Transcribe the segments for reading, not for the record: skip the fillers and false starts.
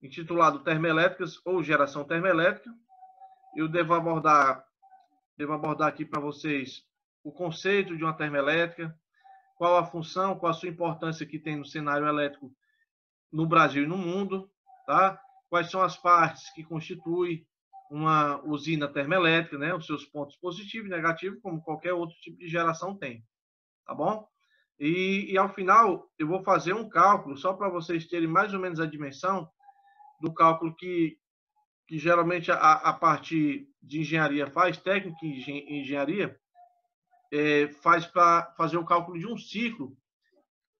intitulado Termoelétricas ou Geração Termoelétrica. Eu devo abordar aqui para vocês o conceito de uma termoelétrica, qual a função, qual a sua importância que tem no cenário elétrico no Brasil e no mundo, tá? Quais são as partes que constituem uma usina termoelétrica, né? Os seus pontos positivos e negativos, como qualquer outro tipo de geração tem, tá bom? E ao final eu vou fazer um cálculo, só para vocês terem mais ou menos a dimensão do cálculo que geralmente a parte de engenharia faz, técnica em engenharia, faz para fazer o cálculo de um ciclo,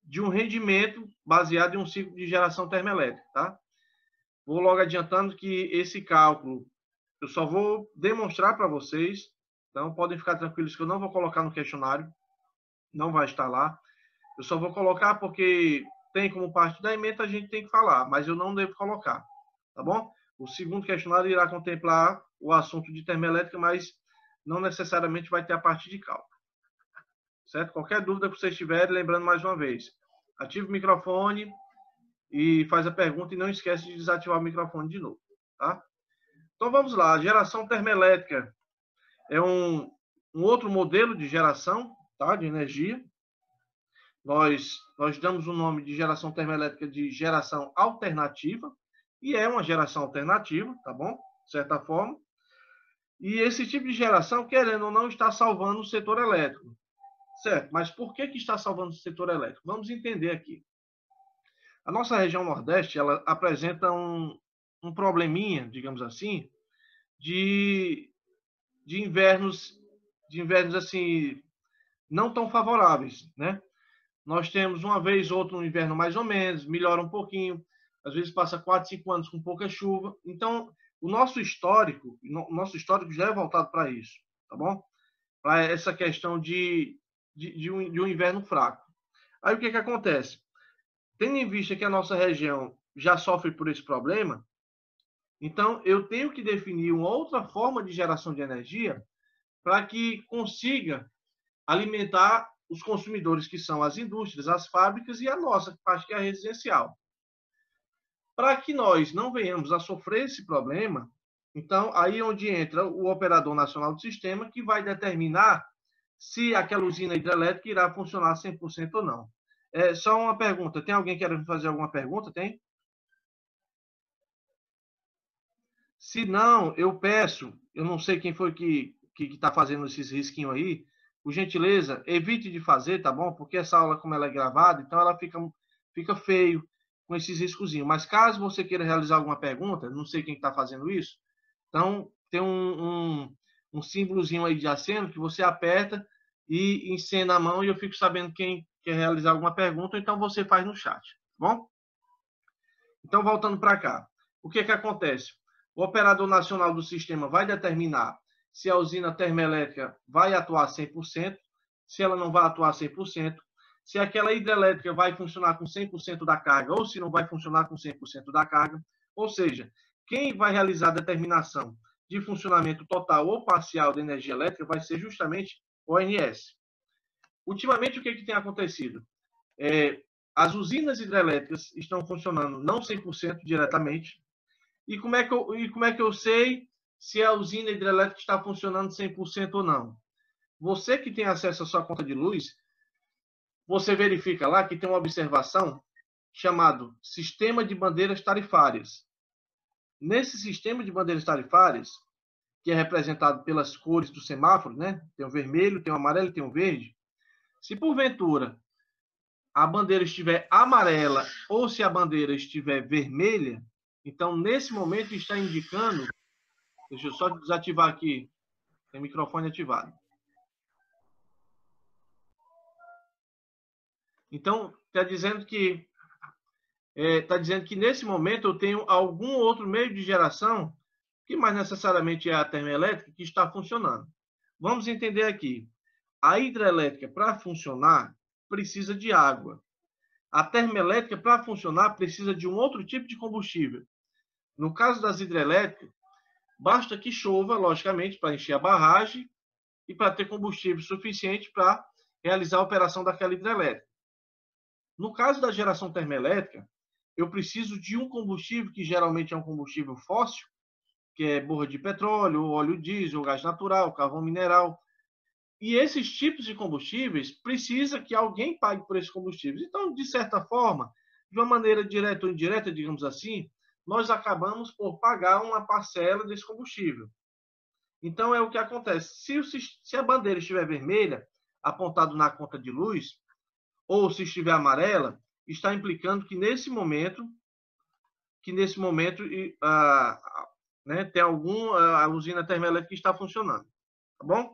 de um rendimento baseado em um ciclo de geração termoelétrica, tá? Vou logo adiantando que esse cálculo eu só vou demonstrar para vocês, então podem ficar tranquilos que eu não vou colocar no questionário, não vai estar lá. Eu só vou colocar porque tem como parte da ementa, a gente tem que falar, mas eu não devo colocar, tá bom? O segundo questionário irá contemplar o assunto de termoelétrica, mas não necessariamente vai ter a parte de cálculo. Certo? Qualquer dúvida que vocês tiverem, lembrando mais uma vez, ative o microfone e faz a pergunta e não esquece de desativar o microfone de novo, tá? Então vamos lá, a geração termoelétrica é um outro modelo de geração, tá? De energia. Nós damos o nome de geração termoelétrica de geração alternativa, e é uma geração alternativa, tá bom? De certa forma. E esse tipo de geração, querendo ou não, está salvando o setor elétrico. Certo, mas por que está salvando o setor elétrico? Vamos entender aqui. A nossa região Nordeste, ela apresenta um probleminha, digamos assim, de invernos assim, não tão favoráveis, né? Nós temos uma vez ou outra um inverno mais ou menos, melhora um pouquinho, às vezes passa 4, 5 anos com pouca chuva. Então, o nosso histórico já é voltado para isso, tá bom? Para essa questão de um inverno fraco. Aí o que acontece? Tendo em vista que a nossa região já sofre por esse problema, então eu tenho que definir uma outra forma de geração de energia para que consiga alimentar os consumidores, que são as indústrias, as fábricas e a nossa parte que é a residencial. Para que nós não venhamos a sofrer esse problema, então aí é onde entra o operador nacional do sistema, que vai determinar se aquela usina hidrelétrica irá funcionar 100% ou não. Só uma pergunta, tem alguém querendo fazer alguma pergunta? Tem? Se não, eu peço, eu não sei quem foi que está fazendo esses risquinhos aí, por gentileza, evite de fazer, tá bom? Porque essa aula, como ela é gravada, então ela fica feio com esses riscozinhos. Mas caso você queira realizar alguma pergunta, não sei quem está fazendo isso, então tem um símbolozinho aí de aceno que você aperta e encena a mão e eu fico sabendo quem quer realizar alguma pergunta, então você faz no chat, tá bom? Então, voltando para cá, o que acontece? O operador nacional do sistema vai determinar se a usina termoelétrica vai atuar 100%, se ela não vai atuar 100%, se aquela hidrelétrica vai funcionar com 100% da carga ou se não vai funcionar com 100% da carga. Ou seja, quem vai realizar a determinação de funcionamento total ou parcial da energia elétrica vai ser justamente o ONS. Ultimamente, o que tem acontecido? As usinas hidrelétricas estão funcionando não 100% diretamente. E como é que eu sei se a usina hidrelétrica está funcionando 100% ou não? Você que tem acesso à sua conta de luz, você verifica lá que tem uma observação chamado Sistema de Bandeiras Tarifárias. Nesse sistema de bandeiras tarifárias, que é representado pelas cores do semáforo, né? Tem o vermelho, tem o amarelo e tem o verde. Se porventura a bandeira estiver amarela ou se a bandeira estiver vermelha, então nesse momento está indicando, deixa eu só desativar aqui, tem o microfone ativado. Então está dizendo que nesse momento eu tenho algum outro meio de geração, que mais necessariamente é a termoelétrica, que está funcionando. Vamos entender aqui. A hidrelétrica, para funcionar, precisa de água. A termoelétrica, para funcionar, precisa de um outro tipo de combustível. No caso das hidrelétricas, basta que chova, logicamente, para encher a barragem e para ter combustível suficiente para realizar a operação daquela hidrelétrica. No caso da geração termoelétrica, eu preciso de um combustível que geralmente é um combustível fóssil, que é borra de petróleo, óleo diesel, gás natural, carvão mineral. E esses tipos de combustíveis precisa que alguém pague por esses combustíveis. Então, de certa forma, de uma maneira direta ou indireta, digamos assim, nós acabamos por pagar uma parcela desse combustível. Então, é o que acontece. Se a bandeira estiver vermelha, apontado na conta de luz, ou se estiver amarela, está implicando que nesse momento né, tem a usina termoelétrica que está funcionando. Tá bom?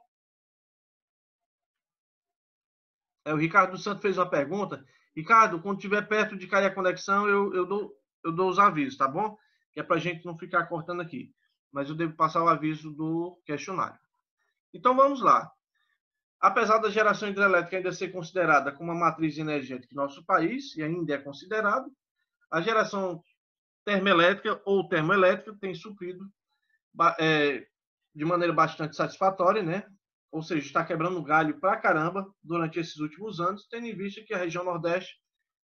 O Ricardo Santos fez uma pergunta. Ricardo, quando estiver perto de cair a conexão, eu dou os avisos, tá bom? Que é para a gente não ficar cortando aqui. Mas eu devo passar o aviso do questionário. Então, vamos lá. Apesar da geração hidrelétrica ainda ser considerada como uma matriz energética em nosso país, e ainda é considerado, a geração termoelétrica ou termoelétrica tem suprido de maneira bastante satisfatória, né? Ou seja, está quebrando galho pra caramba durante esses últimos anos, tendo em vista que a região Nordeste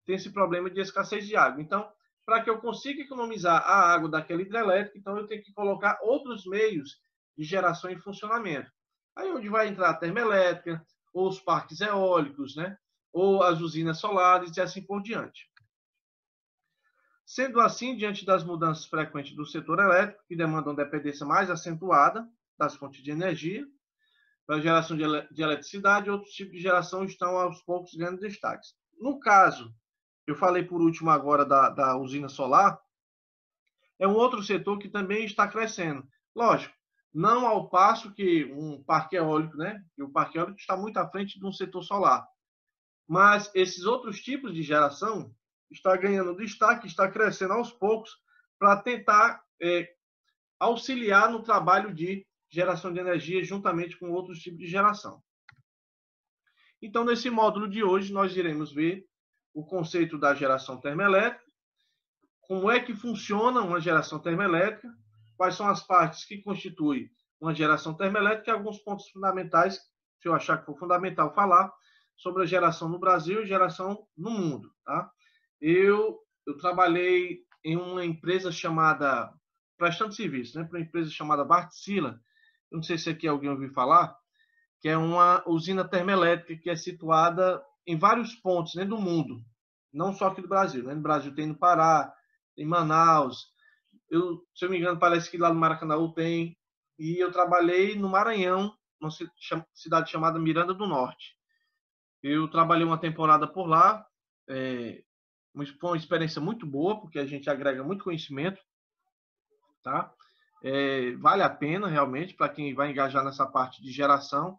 tem esse problema de escassez de água. Então, para que eu consiga economizar a água daquela hidrelétrica, então eu tenho que colocar outros meios de geração em funcionamento. Aí onde vai entrar a termoelétrica, ou os parques eólicos, né? Ou as usinas solares e assim por diante. Sendo assim, diante das mudanças frequentes do setor elétrico, que demandam dependência mais acentuada das fontes de energia, para a geração de eletricidade, outros tipos de geração estão aos poucos ganhando destaques. No caso, eu falei por último agora da usina solar, é um outro setor que também está crescendo. Lógico, não ao passo que um parque eólico, né? E o parque eólico está muito à frente de um setor solar. Mas esses outros tipos de geração está ganhando destaque, está crescendo aos poucos para tentar auxiliar no trabalho de geração de energia juntamente com outros tipos de geração. Então, nesse módulo de hoje, nós iremos ver o conceito da geração termoelétrica, como é que funciona uma geração termoelétrica, quais são as partes que constituem uma geração termoelétrica e alguns pontos fundamentais, se eu achar que for fundamental falar, sobre a geração no Brasil e geração no mundo. Tá? Eu trabalhei em uma empresa chamada, prestando serviço, né, para uma empresa chamada Wärtsilä, não sei se aqui alguém ouviu falar, que é uma usina termoelétrica que é situada em vários pontos, né, do mundo, não só aqui do Brasil. Né? No Brasil tem no Pará, em Manaus, se eu me engano, parece que lá no Maracanã tem, e eu trabalhei no Maranhão, numa cidade chamada Miranda do Norte. Eu trabalhei uma temporada por lá, foi uma experiência muito boa, porque a gente agrega muito conhecimento, tá? Vale a pena, realmente, para quem vai engajar nessa parte de geração.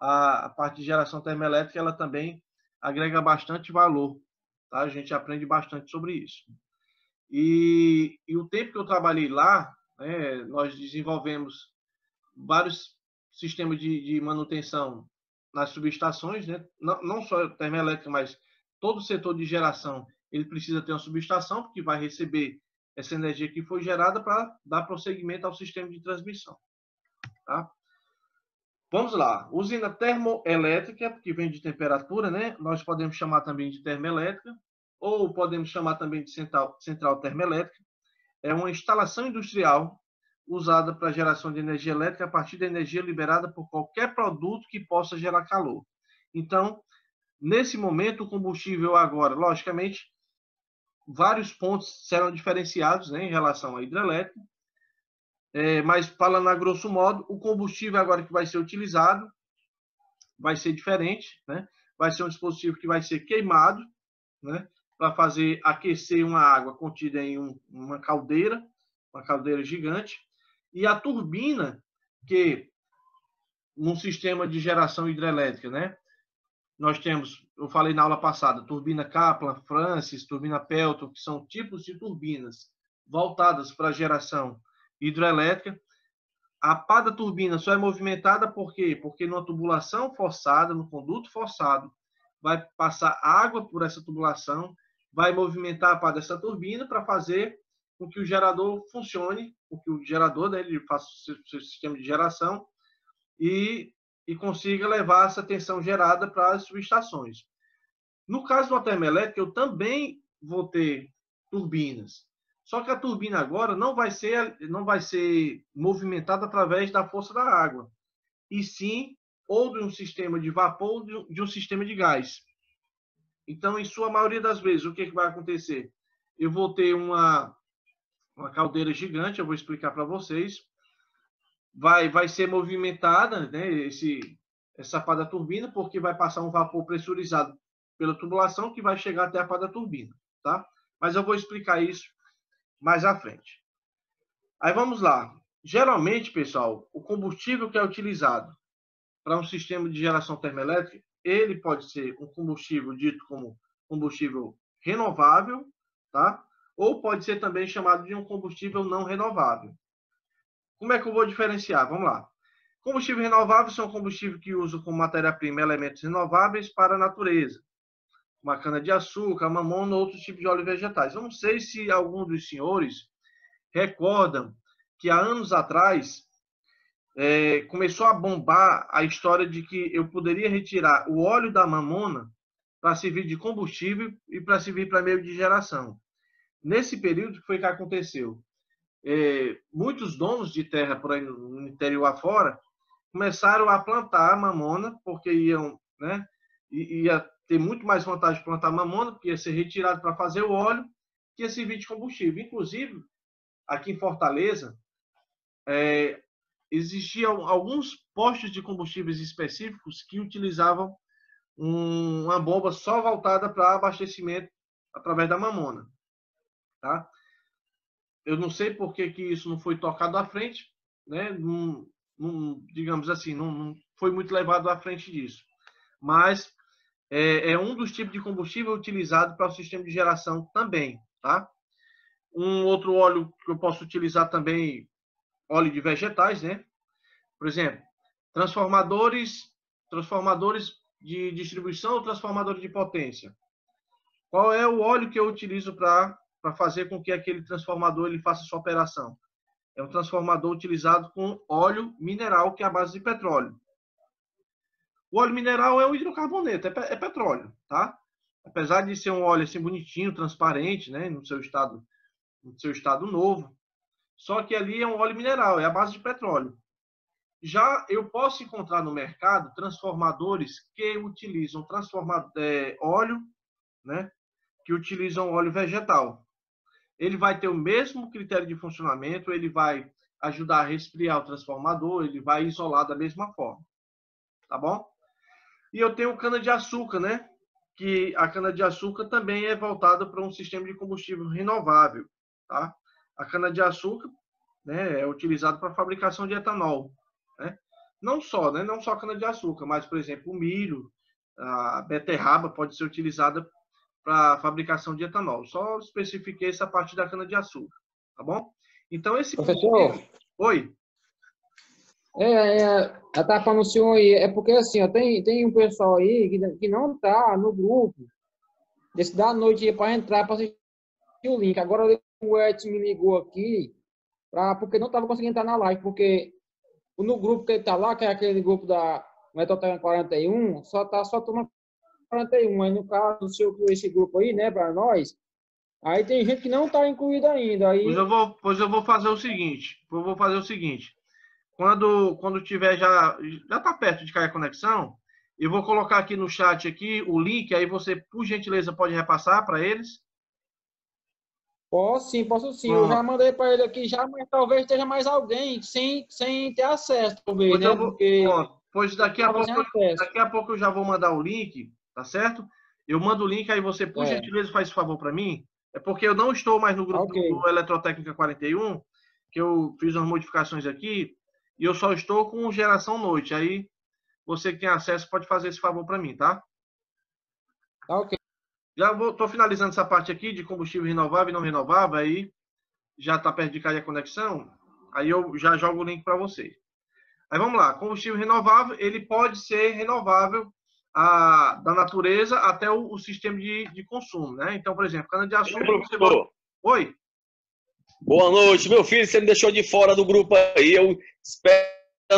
A parte de geração termoelétrica, ela também agrega bastante valor, tá? A gente aprende bastante sobre isso. E o tempo que eu trabalhei lá, né, nós desenvolvemos vários sistemas de manutenção nas subestações, né? Não só termoelétrica, mas todo o setor de geração, ele precisa ter uma subestação, porque vai receber essa energia que foi gerada para dar prosseguimento ao sistema de transmissão. Tá? Vamos lá. Usina termoelétrica, que vem de temperatura, né? Nós podemos chamar também de termoelétrica, ou podemos chamar também de central termoelétrica. É uma instalação industrial usada para geração de energia elétrica a partir da energia liberada por qualquer produto que possa gerar calor. Então, nesse momento, o combustível agora, logicamente, vários pontos serão diferenciados, né, em relação à hidrelétrica, mas falando a grosso modo, o combustível agora que vai ser utilizado vai ser diferente, né? Vai ser um dispositivo que vai ser queimado, né, para fazer aquecer uma água contida em uma caldeira gigante, e a turbina, que num sistema de geração hidrelétrica, né, nós temos, eu falei na aula passada, turbina Kaplan, Francis, turbina Pelton, que são tipos de turbinas voltadas para a geração hidrelétrica. A pá da turbina só é movimentada por quê? Porque numa tubulação forçada, no conduto forçado, vai passar água por essa tubulação, vai movimentar a pá dessa turbina para fazer com que o gerador funcione, com que o gerador, né, ele faça o seu sistema de geração e consiga levar essa tensão gerada para as subestações. No caso do termoelétrica, eu também vou ter turbinas. Só que a turbina agora não vai ser movimentada através da força da água, e sim ou de um sistema de vapor ou de um sistema de gás. Então, em sua maioria das vezes, o que vai acontecer? Eu vou ter uma caldeira gigante, eu vou explicar para vocês. Vai ser movimentada, né, essa pá da turbina, porque vai passar um vapor pressurizado pela tubulação que vai chegar até a pá da turbina, tá? Mas eu vou explicar isso mais à frente. Aí vamos lá. Geralmente, pessoal, o combustível que é utilizado para um sistema de geração termoelétrica, ele pode ser um combustível dito como combustível renovável, tá? Ou pode ser também chamado de um combustível não renovável. Como é que eu vou diferenciar? Vamos lá. Combustível renovável são combustíveis que usam como matéria-prima elementos renováveis para a natureza, como a cana-de-açúcar, mamona ou outros tipos de óleos vegetais. Eu não sei se algum dos senhores recordam que há anos atrás começou a bombar a história de que eu poderia retirar o óleo da mamona para servir de combustível e para servir para meio de geração. Nesse período, o que foi que aconteceu? Muitos donos de terra por aí no interior afora começaram a plantar mamona, porque ia ter muito mais vantagem de plantar mamona, porque ia ser retirado para fazer o óleo, que ia servir de combustível. Inclusive, aqui em Fortaleza, existiam alguns postos de combustíveis específicos que utilizavam uma bomba só voltada para abastecimento através da mamona, tá? Eu não sei por que isso não foi tocado à frente, né? Digamos assim, não foi muito levado à frente disso. Mas é um dos tipos de combustível utilizado para o sistema de geração também, tá? Um outro óleo que eu posso utilizar também, óleo de vegetais, né? Por exemplo, transformadores de distribuição ou transformadores de potência. Qual é o óleo que eu utilizo para fazer com que aquele transformador ele faça sua operação? É um transformador utilizado com óleo mineral, que é a base de petróleo. O óleo mineral é o hidrocarboneto, é petróleo, tá? Apesar de ser um óleo assim bonitinho, transparente, né, no seu estado novo, só que ali é um óleo mineral, é a base de petróleo. Já eu posso encontrar no mercado transformadores que utilizam óleo, né, que utilizam óleo vegetal. Ele vai ter o mesmo critério de funcionamento, ele vai ajudar a resfriar o transformador, ele vai isolar da mesma forma, tá bom? E eu tenho cana-de-açúcar, né? Que a cana-de-açúcar também é voltada para um sistema de combustível renovável, tá? A cana-de-açúcar, né, é utilizada para a fabricação de etanol, né? Não só a cana-de-açúcar, mas, por exemplo, o milho, a beterraba pode ser utilizada para a fabricação de etanol. Só especifiquei essa parte da cana-de-açúcar, tá bom? Então, esse Professor, Oi. eu estava falando o senhor aí, é porque assim, ó, tem um pessoal aí que não está no grupo, desse da noite para entrar para assistir o link. Agora o Edson me ligou aqui, porque não estava conseguindo entrar na live, porque no grupo que ele está lá, que é aquele grupo da Metroterra 41, só turma 41. Aí, no caso, o senhor criou esse grupo aí, né, para nós. Aí tem gente que não está incluída ainda. Aí... Pois eu vou fazer o seguinte. Quando tiver já está perto de cair a conexão, eu vou colocar aqui no chat aqui o link, aí você, por gentileza, pode repassar para eles? Posso sim. Eu já mandei para ele aqui já, mas talvez esteja mais alguém sem ter acesso, talvez, Pois né? pois daqui a pouco eu já vou mandar o link, tá certo? Eu mando o link, aí você, por gentileza, faz esse favor para mim. É porque eu não estou mais no grupo do Eletrotécnica 41, que eu fiz umas modificações aqui, e eu só estou com geração noite. Aí você que tem acesso pode fazer esse favor para mim, tá? Tá ok. Já estou finalizando essa parte aqui de combustível renovável e não renovável, aí já está perto de cair a conexão, aí eu já jogo o link para vocês. Aí vamos lá, combustível renovável, ele pode ser renovável da natureza até o sistema de consumo, né? Então, por exemplo, cana-de-açúcar... Oi? Boa noite, meu filho, você me deixou de fora do grupo aí, eu espero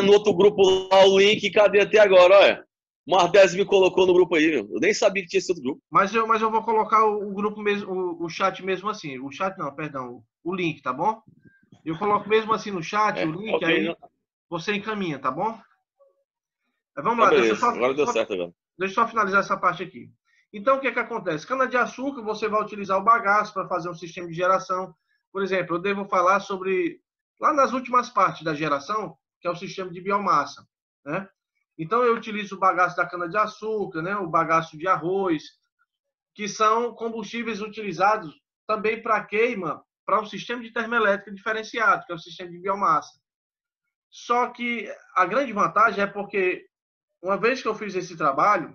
no outro grupo lá o link, cadê até agora, olha? O Mardés me colocou no grupo aí, meu. Eu nem sabia que tinha sido grupo. Mas eu vou colocar o grupo mesmo, o chat mesmo assim. O chat não, perdão, o link, tá bom? Eu coloco mesmo assim no chat, o link, Ok, aí não. você encaminha, tá bom? Mas vamos Então, lá, beleza. Agora deu certo agora. deixa eu só finalizar essa parte aqui. Então, o que que acontece? Cana-de-açúcar, você vai utilizar o bagaço para fazer um sistema de geração. Por exemplo, eu devo falar sobre, lá nas últimas partes da geração, que é o sistema de biomassa, né? Então, eu utilizo o bagaço da cana-de-açúcar, né? O bagaço de arroz, que são combustíveis utilizados também para queima, para um sistema de termoelétrica diferenciado, que é o sistema de biomassa. Só que a grande vantagem é porque, uma vez que eu fiz esse trabalho,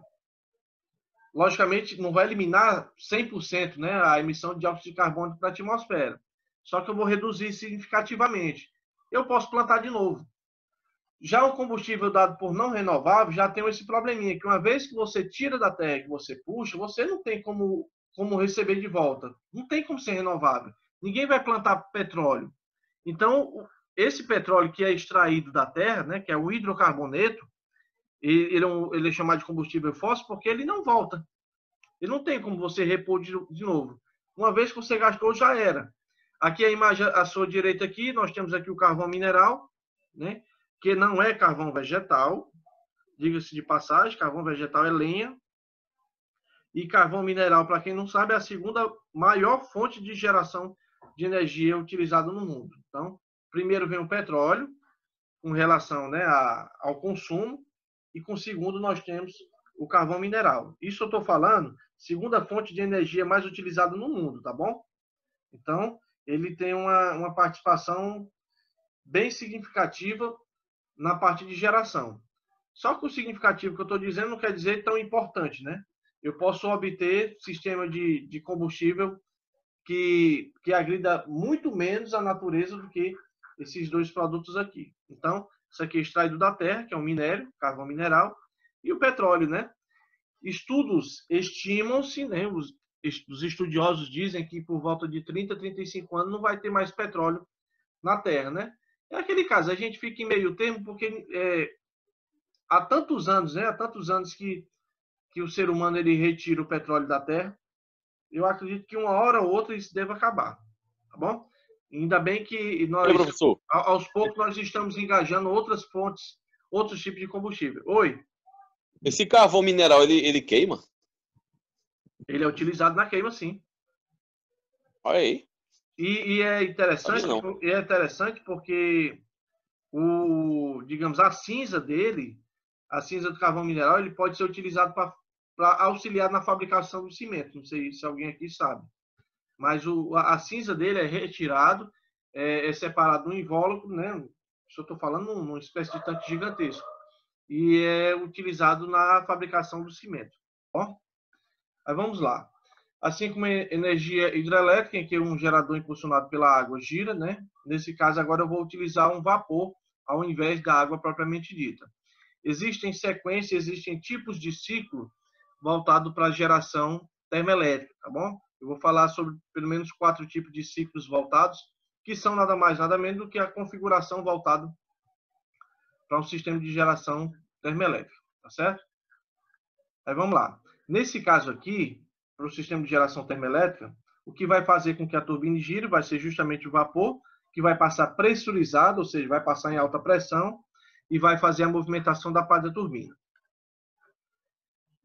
logicamente não vai eliminar 100%, né, a emissão de dióxido de carbono para a atmosfera. Só que eu vou reduzir significativamente. Eu posso plantar de novo. Já o combustível dado por não renovável já tem esse probleminha, que uma vez que você tira da terra, que você puxa, você não tem como receber de volta. Não tem como ser renovável. Ninguém vai plantar petróleo. Então, esse petróleo que é extraído da terra, né, que é o hidrocarboneto, ele é chamado de combustível fóssil porque ele não volta. Ele não tem como você repor de novo. Uma vez que você gastou, já era. Aqui a imagem à sua direita aqui, nós temos aqui o carvão mineral, né? Que não é carvão vegetal. Diga-se de passagem, carvão vegetal é lenha. E carvão mineral, para quem não sabe, é a segunda maior fonte de geração de energia utilizada no mundo. Então, primeiro vem o petróleo, com relação, né, ao consumo, e com o segundo nós temos o carvão mineral. Isso eu estou falando, segunda fonte de energia mais utilizada no mundo, tá bom? Então, ele tem uma participação bem significativa na parte de geração. Só que o significativo que eu estou dizendo não quer dizer tão importante, né? Eu posso obter sistema de combustível que agrida muito menos a natureza do que esses dois produtos aqui. Então, isso aqui é extraído da terra, que é um minério, carvão mineral, e o petróleo, né? Estudos estimam-se, né? Os estudiosos dizem que por volta de 30, 35 anos não vai ter mais petróleo na Terra, né? É aquele caso, a gente fica em meio termo porque há tantos anos, né? Há tantos anos que o ser humano ele retira o petróleo da Terra. Eu acredito que uma hora ou outra isso deve acabar, tá bom? Ainda bem que nós, professor. aos poucos, nós estamos engajando outras fontes, outros tipos de combustível. Oi? Esse carvão mineral, ele queima? Ele é utilizado na queima, sim. Olha aí. E é interessante porque digamos, a cinza dele, a cinza do carvão mineral, ele pode ser utilizado para auxiliar na fabricação do cimento. Não sei se alguém aqui sabe. Mas a cinza dele é retirado, é separado no invólucro, né? Isso eu estou falando numa espécie de tanque gigantesco. E é utilizado na fabricação do cimento. Ó, aí vamos lá. Assim como a energia hidrelétrica, em que um gerador impulsionado pela água gira, né? Nesse caso, agora eu vou utilizar um vapor ao invés da água propriamente dita. Existem sequências, existem tipos de ciclo voltado para a geração termoelétrica, tá bom? Eu vou falar sobre pelo menos 4 tipos de ciclos voltados, que são nada mais, nada menos do que a configuração voltada para um sistema de geração termoelétrica, tá certo? Aí vamos lá. Nesse caso aqui, para o sistema de geração termoelétrica, o que vai fazer com que a turbina gire vai ser justamente o vapor, que vai passar pressurizado, ou seja, vai passar em alta pressão e vai fazer a movimentação da parte da turbina.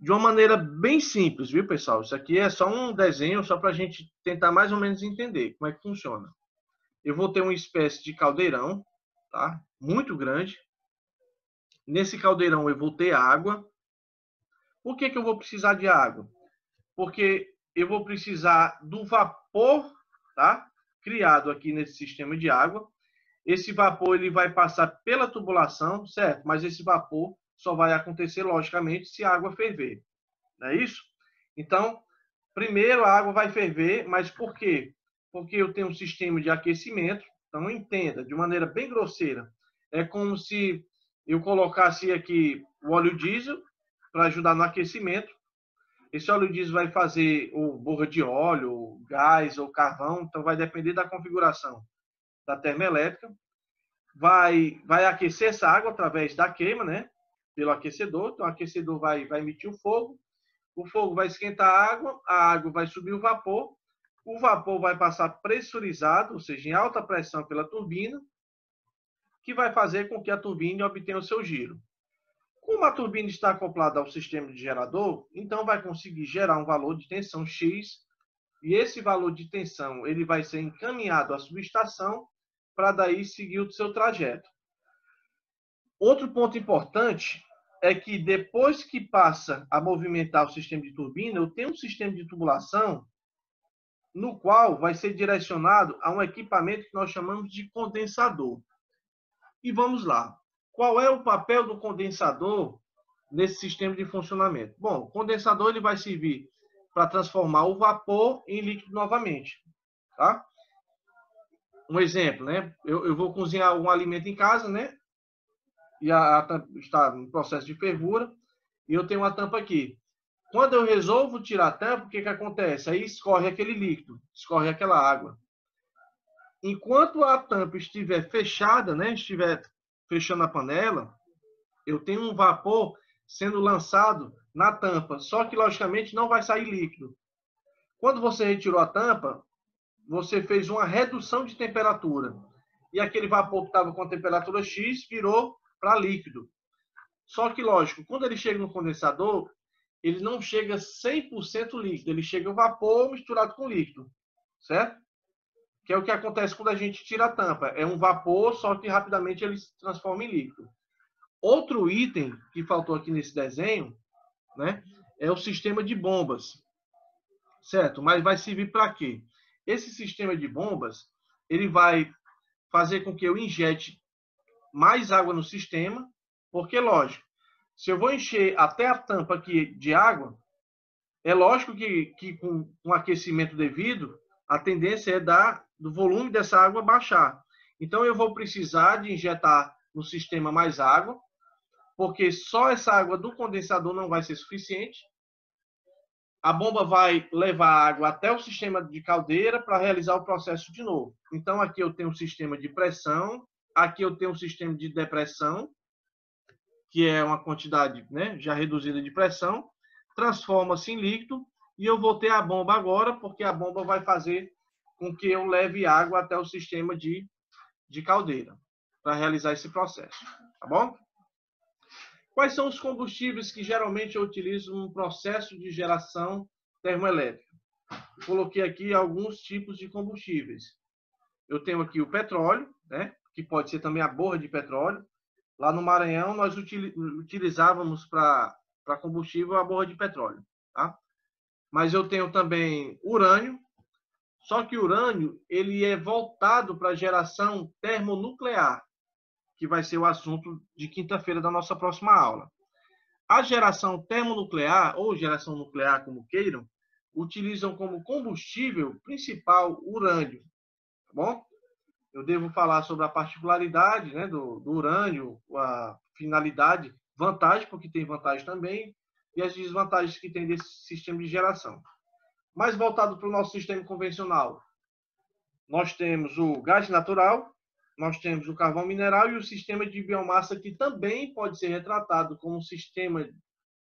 De uma maneira bem simples, viu, pessoal? Isso aqui é só um desenho, só para a gente tentar mais ou menos entender como é que funciona. Eu vou ter uma espécie de caldeirão, tá? Muito grande. Nesse caldeirão eu vou ter água. Por que eu vou precisar de água? Porque eu vou precisar do vapor, tá? Criado aqui nesse sistema de água. Esse vapor ele vai passar pela tubulação, certo? Mas esse vapor só vai acontecer, logicamente, se a água ferver. Não é isso? Então, primeiro a água vai ferver, mas por quê? Porque eu tenho um sistema de aquecimento. Então, entenda, de maneira bem grosseira, é como se eu colocasse aqui o óleo diesel para ajudar no aquecimento. Esse óleo diesel vai fazer ou borra de óleo, ou gás ou carvão, então vai depender da configuração da termoelétrica. Vai aquecer essa água através da queima, né? pelo aquecedor. Então, o aquecedor vai emitir o fogo vai esquentar a água vai subir o vapor vai passar pressurizado, ou seja, em alta pressão pela turbina, que vai fazer com que a turbina obtenha o seu giro. Como a turbina está acoplada ao sistema de gerador, então vai conseguir gerar um valor de tensão X, e esse valor de tensão ele vai ser encaminhado à subestação para daí seguir o seu trajeto. Outro ponto importante é que depois que passa a movimentar o sistema de turbina, eu tenho um sistema de tubulação no qual vai ser direcionado a um equipamento que nós chamamos de condensador. E vamos lá. Qual é o papel do condensador nesse sistema de funcionamento? Bom, o condensador ele vai servir para transformar o vapor em líquido novamente. Tá? Um exemplo, né? Eu vou cozinhar algum alimento em casa, né? E a tampa está em processo de fervura, e eu tenho uma tampa aqui. Quando eu resolvo tirar a tampa, o que acontece? Aí escorre aquele líquido, escorre aquela água. Enquanto a tampa estiver fechada, né? Estiver fechando a panela, eu tenho um vapor sendo lançado na tampa, só que, logicamente, não vai sair líquido. Quando você retirou a tampa, você fez uma redução de temperatura. E aquele vapor que estava com a temperatura X virou para líquido. Só que, lógico, quando ele chega no condensador, ele não chega 100% líquido, ele chega o vapor misturado com líquido, certo? Que é o que acontece quando a gente tira a tampa. É um vapor, só que rapidamente ele se transforma em líquido. Outro item que faltou aqui nesse desenho, né, é o sistema de bombas, certo? Mas vai servir para quê? Esse sistema de bombas, ele vai fazer com que eu injete mais água no sistema, porque, lógico, se eu vou encher até a tampa aqui de água, é lógico que com um aquecimento devido, a tendência é do volume dessa água baixar. Então, eu vou precisar de injetar no sistema mais água, porque só essa água do condensador não vai ser suficiente. A bomba vai levar a água até o sistema de caldeira para realizar o processo de novo. Então, aqui eu tenho um sistema de pressão, aqui eu tenho um sistema de depressão, que é uma quantidade, né, já reduzida de pressão, transforma-se em líquido, e eu vou ter a bomba agora, porque a bomba vai fazer com que eu leve água até o sistema de caldeira, para realizar esse processo. Tá bom? Quais são os combustíveis que geralmente eu utilizo no processo de geração termoelétrica? Eu coloquei aqui alguns tipos de combustíveis. Eu tenho aqui o petróleo, né, que pode ser também a borra de petróleo. Lá no Maranhão, nós utilizávamos para combustível a borra de petróleo. Tá? Mas eu tenho também urânio, só que o urânio ele é voltado para a geração termonuclear, que vai ser o assunto de quinta-feira da nossa próxima aula. A geração termonuclear, ou geração nuclear, como queiram, utilizam como combustível principal urânio. Tá bom? Eu devo falar sobre a particularidade, né, do urânio, a finalidade, vantagem, porque tem vantagem também, e as desvantagens que tem desse sistema de geração. Mais voltado para o nosso sistema convencional, nós temos o gás natural, nós temos o carvão mineral e o sistema de biomassa, que também pode ser retratado como um sistema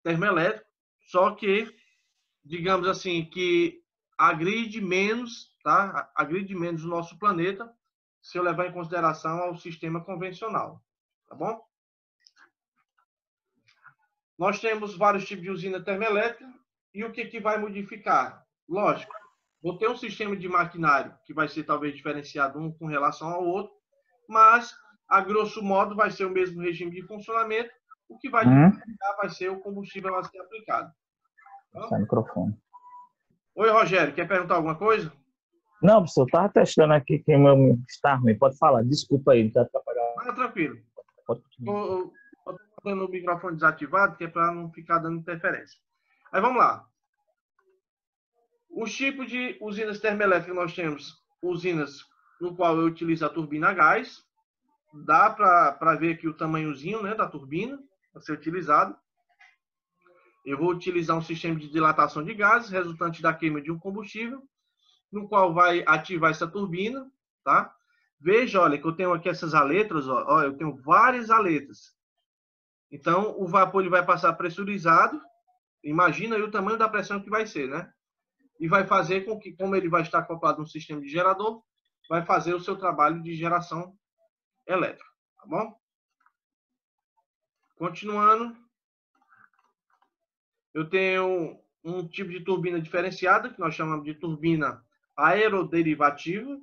termoelétrico, só que, digamos assim, que agride menos, tá? Agride menos o nosso planeta, se eu levar em consideração ao sistema convencional, tá bom? Nós temos vários tipos de usina termoelétrica, e o que vai modificar? Lógico, vou ter um sistema de maquinário que vai ser talvez diferenciado um com relação ao outro, mas, a grosso modo, vai ser o mesmo regime de funcionamento. O que vai diferenciar vai ser o combustível a ser aplicado. Tá? Microfone. Oi, Rogério, quer perguntar alguma coisa? Não, professor, eu estava testando aqui que o meu está ruim. Pode falar, desculpa aí, não quero atrapalhar. Ah, tranquilo. Pode continuar. Eu estou mantendo o microfone desativado, que é para não ficar dando interferência. Aí vamos lá. Os tipos de usinas termoelétricas nós temos usinas no qual eu utilizo a turbina a gás. Dá para ver aqui o tamanhozinho, né, da turbina a ser utilizado. Eu vou utilizar um sistema de dilatação de gases resultante da queima de um combustível, no qual vai ativar essa turbina, tá? Veja, olha, que eu tenho aqui essas aletas, ó, eu tenho várias aletas. Então, o vapor ele vai passar pressurizado. Imagina aí o tamanho da pressão que vai ser, né? E vai fazer com que, como ele vai estar acoplado no sistema de gerador, vai fazer o seu trabalho de geração elétrica, tá bom? Continuando, eu tenho um tipo de turbina diferenciada, que nós chamamos de turbina aeroderivativa,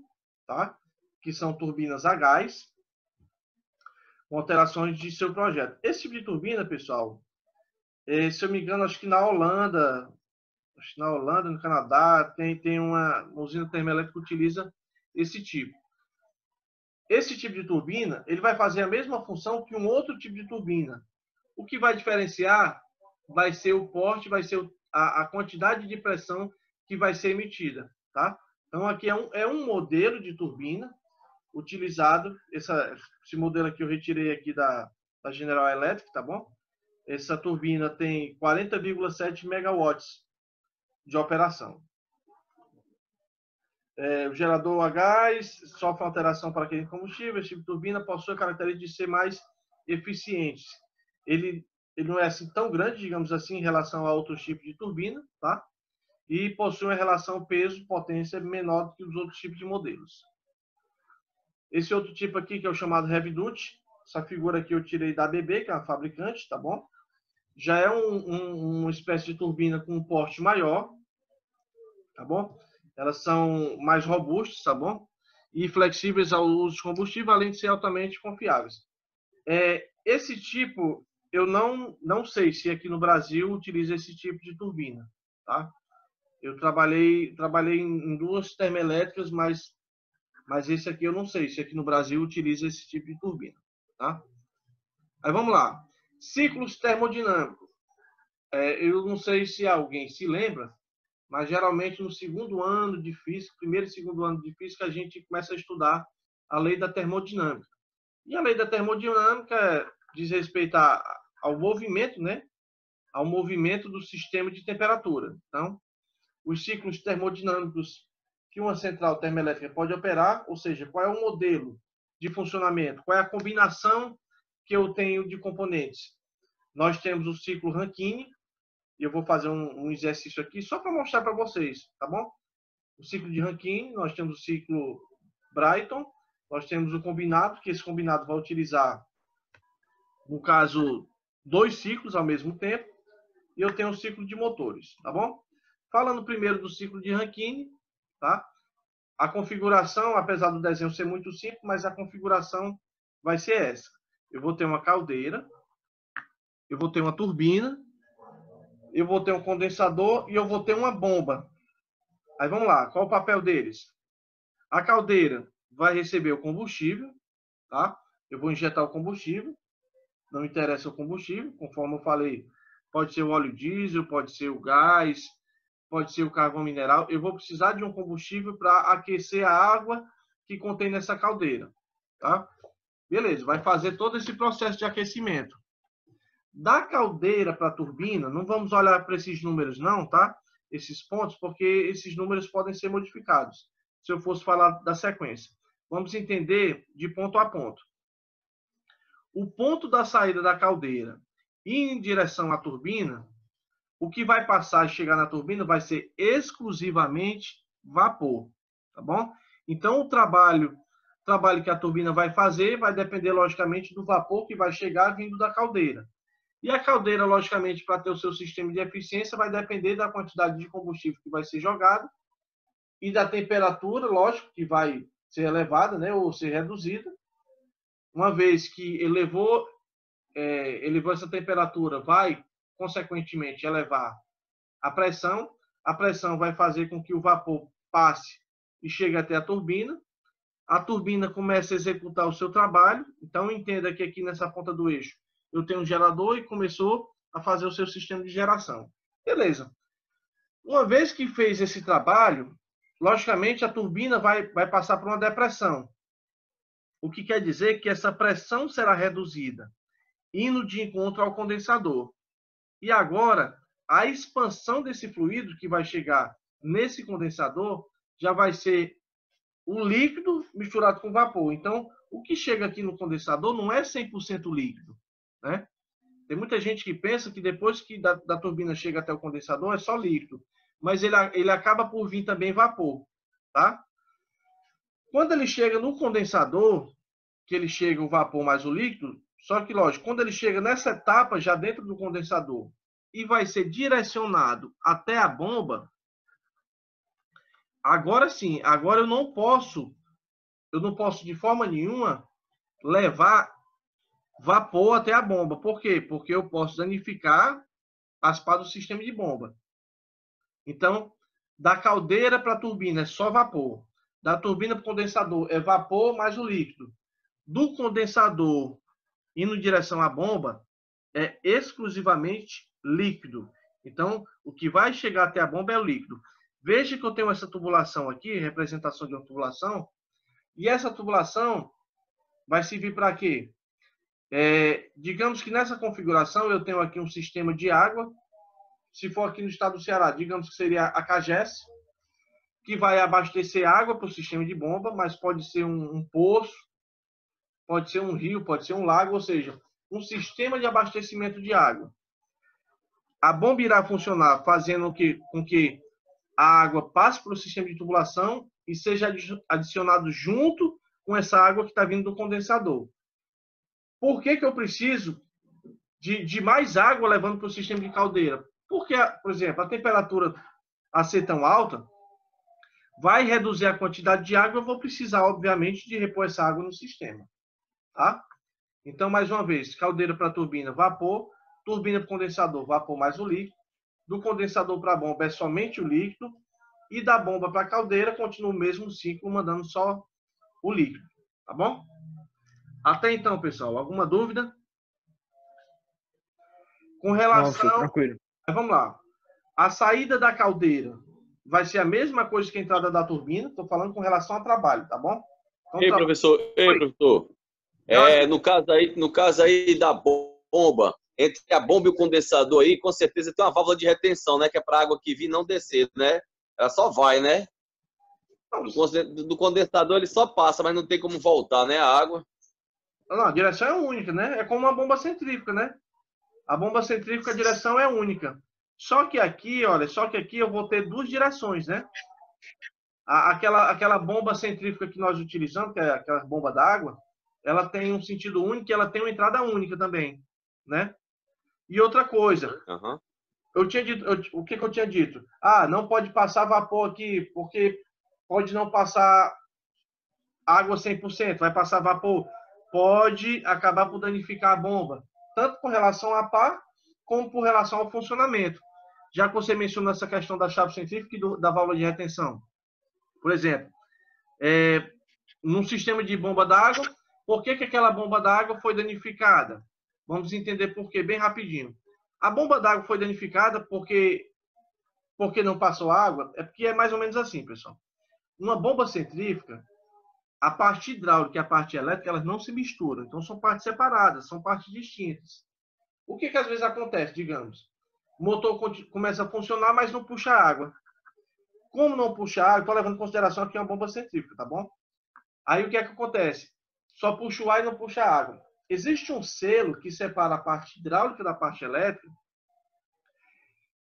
tá? Que são turbinas a gás, com alterações de seu projeto. Esse tipo de turbina, pessoal, se eu me engano, acho que na Holanda, no Canadá, tem uma usina termoelétrica que utiliza esse tipo. Esse tipo de turbina, ele vai fazer a mesma função que um outro tipo de turbina. O que vai diferenciar vai ser o porte, vai ser a quantidade de pressão que vai ser emitida, tá? Então, aqui é um modelo de turbina utilizado. Esse modelo aqui eu retirei aqui da General Electric, tá bom? Essa turbina tem 40,7 megawatts de operação. O gerador a gás sofre alteração para aquele combustível. Esse tipo de turbina possui a característica de ser mais eficiente. Ele não é assim tão grande, digamos assim, em relação a outros tipos de turbina, tá? E possui uma relação peso-potência menor do que os outros tipos de modelos. Esse outro tipo aqui, que é o chamado Heavy Duty, essa figura aqui eu tirei da ABB, que é a fabricante, tá bom? Já é uma espécie de turbina com um porte maior, tá bom? Elas são mais robustas, tá bom? E flexíveis ao uso de combustível, além de ser altamente confiáveis. Esse tipo, eu não sei se aqui no Brasil utiliza esse tipo de turbina, tá? Eu trabalhei em duas termoelétricas, mas esse aqui eu não sei se aqui no Brasil utiliza esse tipo de turbina, tá? Aí vamos lá. Ciclos termodinâmicos. Eu não sei se alguém se lembra, mas geralmente no segundo ano de física, primeiro e segundo ano de física, a gente começa a estudar a lei da termodinâmica. E a lei da termodinâmica diz respeito ao movimento, né? Ao movimento do sistema de temperatura. Então, os ciclos termodinâmicos que uma central termoelétrica pode operar, ou seja, qual é o modelo de funcionamento, qual é a combinação que eu tenho de componentes. Nós temos o ciclo Rankine, e eu vou fazer um exercício aqui só para mostrar para vocês, tá bom? O ciclo de Rankine, nós temos o ciclo Brayton, nós temos o combinado, que esse combinado vai utilizar, no caso, 2 ciclos ao mesmo tempo, e eu tenho um ciclo de motores, tá bom? Falando primeiro do ciclo de Rankine, tá? A configuração, apesar do desenho ser muito simples, mas a configuração vai ser essa. Eu vou ter uma caldeira, eu vou ter uma turbina, eu vou ter um condensador e eu vou ter uma bomba. Aí vamos lá, qual o papel deles? A caldeira vai receber o combustível, tá? Eu vou injetar o combustível, não interessa o combustível, conforme eu falei, pode ser o óleo diesel, pode ser o gás, pode ser o carvão mineral. Eu vou precisar de um combustível para aquecer a água que contém nessa caldeira, tá? Beleza, vai fazer todo esse processo de aquecimento. Da caldeira para a turbina, não vamos olhar para esses números não, tá? Esses pontos, porque esses números podem ser modificados, se eu fosse falar da sequência. Vamos entender de ponto a ponto. O ponto da saída da caldeira em direção à turbina, o que vai passar e chegar na turbina vai ser exclusivamente vapor, tá bom? Então, o trabalho que a turbina vai fazer vai depender, logicamente, do vapor que vai chegar vindo da caldeira. E a caldeira, logicamente, para ter o seu sistema de eficiência, vai depender da quantidade de combustível que vai ser jogado e da temperatura, lógico, que vai ser elevada, né, ou ser reduzida. Uma vez que elevou essa temperatura, vai, consequentemente, elevar a pressão vai fazer com que o vapor passe e chegue até a turbina começa a executar o seu trabalho. Então, entenda que aqui nessa ponta do eixo eu tenho um gerador e começou a fazer o seu sistema de geração. Beleza. Uma vez que fez esse trabalho, logicamente a turbina vai passar por uma depressão. O que quer dizer que essa pressão será reduzida, indo de encontro ao condensador. E agora, a expansão desse fluido que vai chegar nesse condensador já vai ser o líquido misturado com vapor. Então, o que chega aqui no condensador não é 100% líquido, né? Tem muita gente que pensa que depois que da turbina chega até o condensador é só líquido, mas ele acaba por vir também vapor, tá? Quando ele chega no condensador, que ele chega o vapor mais o líquido, só que, lógico, quando ele chega nessa etapa, já dentro do condensador, e vai ser direcionado até a bomba, agora sim, agora eu não posso de forma nenhuma levar vapor até a bomba. Por quê? Porque eu posso danificar as pás do sistema de bomba. Então, da caldeira para a turbina é só vapor. Da turbina para o condensador é vapor mais o líquido. Do condensador indo em direção à bomba é exclusivamente líquido. Então, o que vai chegar até a bomba é o líquido. Veja que eu tenho essa tubulação aqui, representação de uma tubulação, e essa tubulação vai servir para quê? Digamos que nessa configuração eu tenho aqui um sistema de água. Se for aqui no estado do Ceará, digamos que seria a CAGES, que vai abastecer água para o sistema de bomba, mas pode ser um poço, pode ser um rio, pode ser um lago, ou seja, um sistema de abastecimento de água. A bomba irá funcionar fazendo com que a água passe para o sistema de tubulação e seja adicionado junto com essa água que está vindo do condensador. Por que eu preciso de mais água levando para o sistema de caldeira? Porque, por exemplo, a temperatura a ser tão alta vai reduzir a quantidade de água, eu vou precisar, obviamente, de repor essa água no sistema. Tá? Então, mais uma vez, caldeira para turbina, vapor, turbina para condensador, vapor mais o líquido, do condensador para a bomba é somente o líquido, e da bomba para a caldeira continua o mesmo ciclo, mandando só o líquido. Tá bom? Até então, pessoal, alguma dúvida? Com relação... Não, tranquilo. Vamos lá. A saída da caldeira vai ser a mesma coisa que a entrada da turbina. Estou falando com relação ao trabalho, tá bom? Então, Ei, professor. No caso aí da bomba, entre a bomba e o condensador aí, com certeza tem uma válvula de retenção, né? Que é para a água que vir não descer, né? Ela só vai, né? Do condensador ele só passa, mas não tem como voltar, né? A água. Não, a direção é única, né? É como uma bomba centrífuga, né? A bomba centrífuga, a direção é única. Só que aqui, olha, eu vou ter duas direções, né? Aquela bomba centrífuga que nós utilizamos, que é aquela bomba d'água, ela tem um sentido único e ela tem uma entrada única também, né? E outra coisa, eu tinha dito, o que eu tinha dito? Não pode passar vapor aqui, porque pode não passar água 100%, vai passar vapor. Pode acabar por danificar a bomba, tanto com relação à pá, como por relação ao funcionamento. Já que você mencionou essa questão da chave centrífuga e da válvula de retenção. Por exemplo, num sistema de bomba d'água, por que aquela bomba d'água foi danificada? Vamos entender por quê, bem rapidinho. A bomba d'água foi danificada porque não passou água? É porque é mais ou menos assim, pessoal. Uma bomba centrífuga, a parte hidráulica e a parte elétrica, elas não se misturam. Então, são partes separadas, são partes distintas. O que às vezes acontece, digamos? O motor começa a funcionar, mas não puxa água. Como não puxa água, estou levando em consideração aqui uma bomba centrífuga, tá bom? Aí o que acontece? Só puxa o ar e não puxa a água. Existe um selo que separa a parte hidráulica da parte elétrica.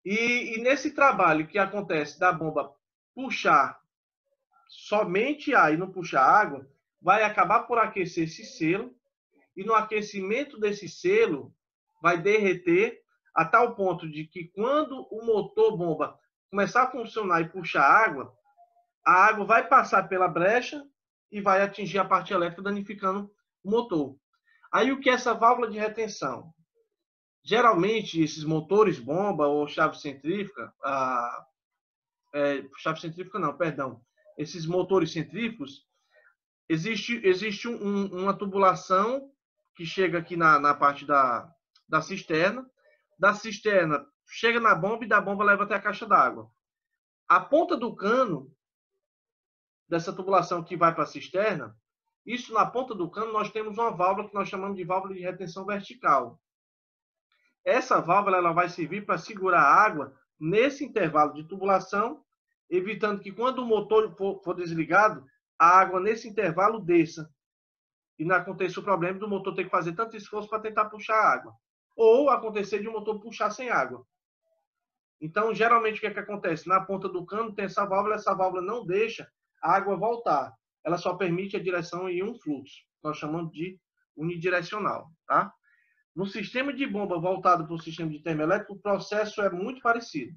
E nesse trabalho que acontece da bomba puxar somente ar e não puxar água, vai acabar por aquecer esse selo. E no aquecimento desse selo, vai derreter a tal ponto de que quando o motor bomba começar a funcionar e puxar água, a água vai passar pela brecha e vai atingir a parte elétrica, danificando o motor. Aí o que é essa válvula de retenção? Geralmente, esses motores bomba ou chave centrífuga, esses motores centrífugos, existe uma tubulação que chega aqui na parte da cisterna. Da cisterna chega na bomba e da bomba leva até a caixa d'água. A ponta do cano dessa tubulação que vai para a cisterna, isso na ponta do cano nós temos uma válvula que nós chamamos de válvula de retenção vertical. Essa válvula ela vai servir para segurar a água nesse intervalo de tubulação, evitando que quando o motor for desligado, a água nesse intervalo desça. E não aconteça o problema do motor ter que fazer tanto esforço para tentar puxar a água. ou acontecer de o motor puxar sem água. Então, geralmente, o que é que acontece? Na ponta do cano tem essa válvula não deixa a água voltar. Ela só permite a direção em um fluxo. Nós chamamos de unidirecional, tá? No sistema de bomba voltado para o sistema de termoelétrico, o processo é muito parecido.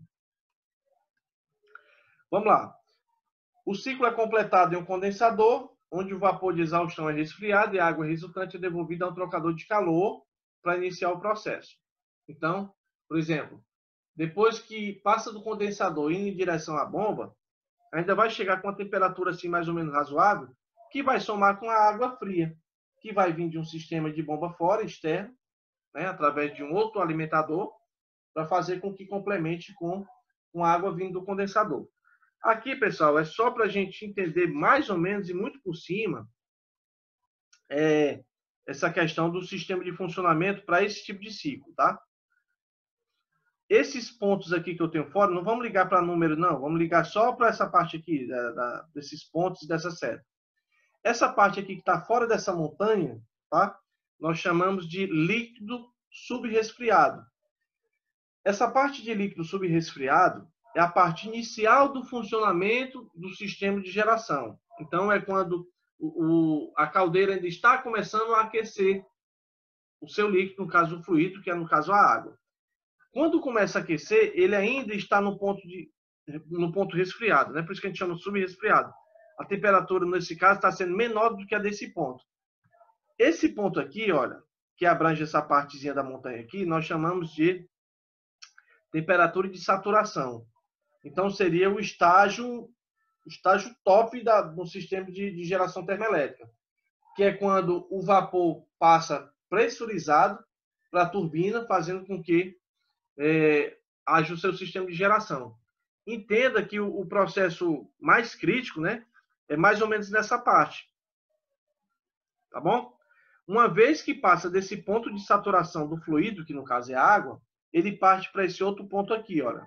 Vamos lá. O ciclo é completado em um condensador, onde o vapor de exaustão é resfriado e a água resultante é devolvida a um trocador de calor para iniciar o processo. Então, por exemplo, depois que passa do condensador indo em direção à bomba, ainda vai chegar com uma temperatura assim mais ou menos razoável, que vai somar com a água fria, que vai vir de um sistema de bomba fora, externo, né, através de um outro alimentador, para fazer com que complemente com a água vindo do condensador. Aqui, pessoal, é só para a gente entender mais ou menos e muito por cima essa questão do sistema de funcionamento para esse tipo de ciclo, tá? Esses pontos aqui que eu tenho fora, não vamos ligar para número, não. Vamos ligar só para essa parte aqui, desses pontos dessa seta. Essa parte aqui que está fora dessa montanha, tá? Nós chamamos de líquido subresfriado. Essa parte de líquido subresfriado é a parte inicial do funcionamento do sistema de geração. Então, é quando a caldeira ainda está começando a aquecer o seu líquido, no caso o fluido, que é no caso a água. Quando começa a aquecer, ele ainda está no ponto resfriado, né? Por isso que a gente chama de subresfriado. A temperatura, nesse caso, está sendo menor do que a desse ponto. Esse ponto aqui, olha, que abrange essa partezinha da montanha aqui, nós chamamos de temperatura de saturação. Então, seria o estágio top do sistema de geração termoelétrica, que é quando o vapor passa pressurizado para a turbina, fazendo com que haja o seu sistema de geração. Entenda que o processo mais crítico, né, é mais ou menos nessa parte. Tá bom? Uma vez que passa desse ponto de saturação do fluido, que no caso é a água, ele parte para esse outro ponto aqui, olha.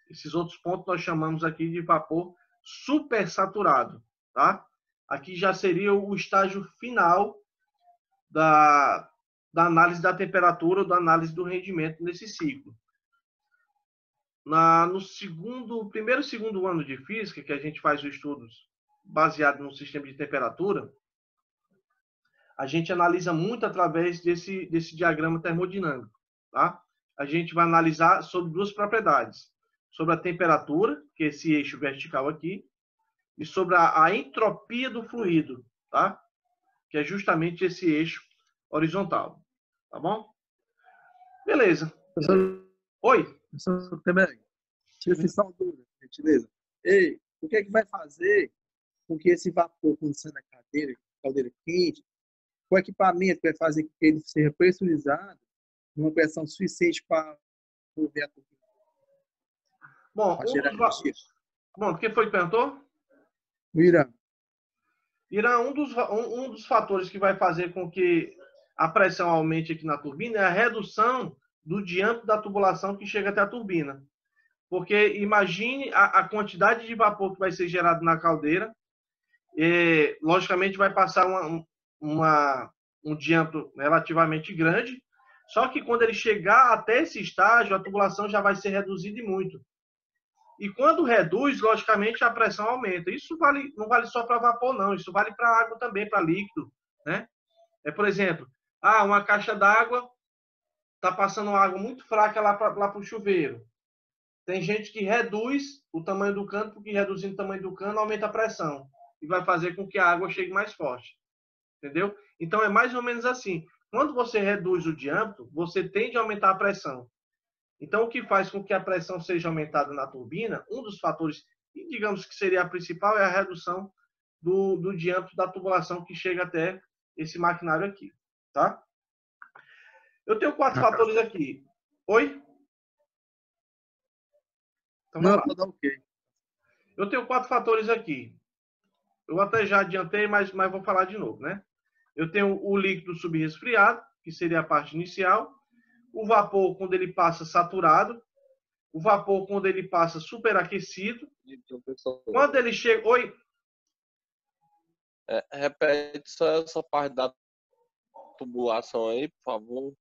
Esses outros pontos nós chamamos aqui de vapor supersaturado, tá? Aqui já seria o estágio final da análise da temperatura, da análise do rendimento nesse ciclo. No primeiro e segundo ano de física, que a gente faz os estudos baseados no sistema de temperatura, a gente analisa muito através desse diagrama termodinâmico, tá? A gente vai analisar sobre duas propriedades. Sobre a temperatura, que é esse eixo vertical aqui, e sobre a entropia do fluido, tá? Que é justamente esse eixo horizontal, tá bom? Beleza. Oi? Professor Teberg, tira esse saudura, gentileza. Ei, o que é que vai fazer com que esse vapor, quando sai da caldeira quente, o equipamento vai fazer com que ele seja pressurizado numa pressão suficiente para mover a turbina? Bom, quem foi que perguntou? O Irã. Irã, um dos fatores que vai fazer com que a pressão aumente aqui na turbina é a redução do diâmetro da tubulação que chega até a turbina. Porque imagine a quantidade de vapor que vai ser gerado na caldeira, logicamente vai passar um diâmetro relativamente grande, só que quando ele chegar até esse estágio, a tubulação já vai ser reduzida e muito. E quando reduz, logicamente, a pressão aumenta. Isso não vale só para vapor, não. Isso vale para água também, para líquido, né? Por exemplo, uma caixa d'água está passando água muito fraca lá para o chuveiro. Tem gente que reduz o tamanho do cano, porque reduzindo o tamanho do cano aumenta a pressão e vai fazer com que a água chegue mais forte. Entendeu? Então, é mais ou menos assim. Quando você reduz o diâmetro, você tende a aumentar a pressão. Então, o que faz com que a pressão seja aumentada na turbina, um dos fatores, digamos que seria a principal, é a redução do diâmetro da tubulação que chega até esse maquinário aqui, tá? Eu tenho 4 fatores aqui. Oi? Então, não, pode dar ok. Eu tenho 4 fatores aqui. Eu até já adiantei, mas vou falar de novo, né? Eu tenho o líquido subresfriado, que seria a parte inicial. O vapor, quando ele passa saturado. O vapor, quando ele passa superaquecido. Quando ele chega... Oi? Repete só essa parte da tubulação aí, por favor.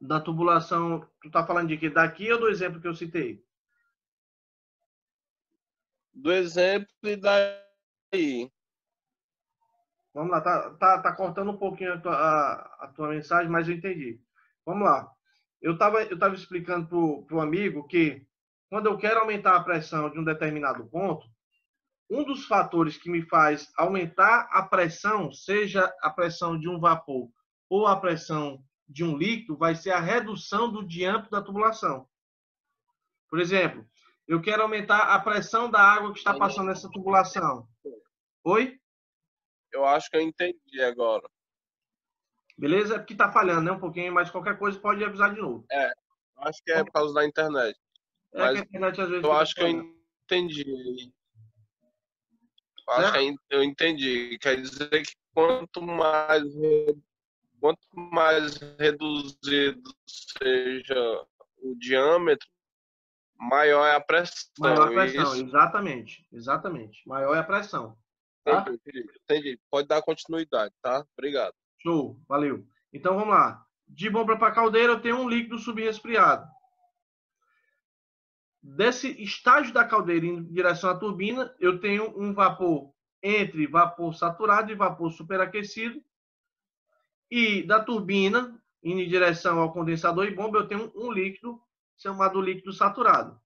Da tubulação, tu tá falando de quê? Daqui ou do exemplo que eu citei? Do exemplo e daí. Vamos lá, tá cortando um pouquinho a tua mensagem, mas eu entendi. Vamos lá. Eu tava explicando pro amigo que quando eu quero aumentar a pressão de um determinado ponto, um dos fatores que me faz aumentar a pressão, seja a pressão de um vapor ou a pressão de um líquido, vai ser a redução do diâmetro da tubulação. Por exemplo, eu quero aumentar a pressão da água que está passando nessa tubulação. Oi? Eu acho que eu entendi agora. Beleza? É porque está falhando, né? Um pouquinho, mas qualquer coisa pode avisar de novo. Eu acho que é por causa da internet. É Mas que a internet às vezes eu fica acho que eu falhando. entendi. Acho que eu entendi. Quer dizer que quanto mais reduzido seja o diâmetro, maior é a pressão. Maior a pressão, Isso. exatamente. Exatamente. Maior é a pressão. Tá? Entendi. Pode dar continuidade, tá? Obrigado. Show, valeu. Então vamos lá. De bomba para caldeira, eu tenho um líquido subresfriado. Desse estágio da caldeira em direção à turbina, eu tenho um vapor entre vapor saturado e vapor superaquecido. E da turbina, indo em direção ao condensador e bomba, eu tenho um líquido chamado líquido saturado.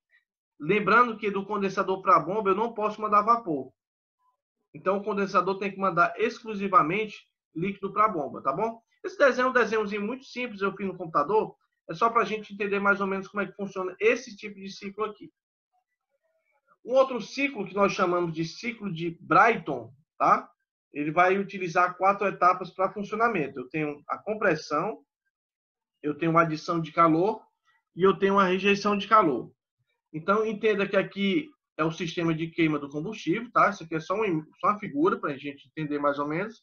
Lembrando que do condensador para a bomba, eu não posso mandar vapor. Então, o condensador tem que mandar exclusivamente líquido para a bomba, tá bom? Esse desenho é um desenhozinho muito simples, eu fiz no computador. É só para a gente entender mais ou menos como é que funciona esse tipo de ciclo aqui. Um outro ciclo que nós chamamos de ciclo de Brayton, tá? Ele vai utilizar 4 etapas para funcionamento. Eu tenho a compressão, eu tenho a adição de calor e eu tenho a rejeição de calor. Então, entenda que aqui é o sistema de queima do combustível, tá? Isso aqui é só uma figura para a gente entender mais ou menos.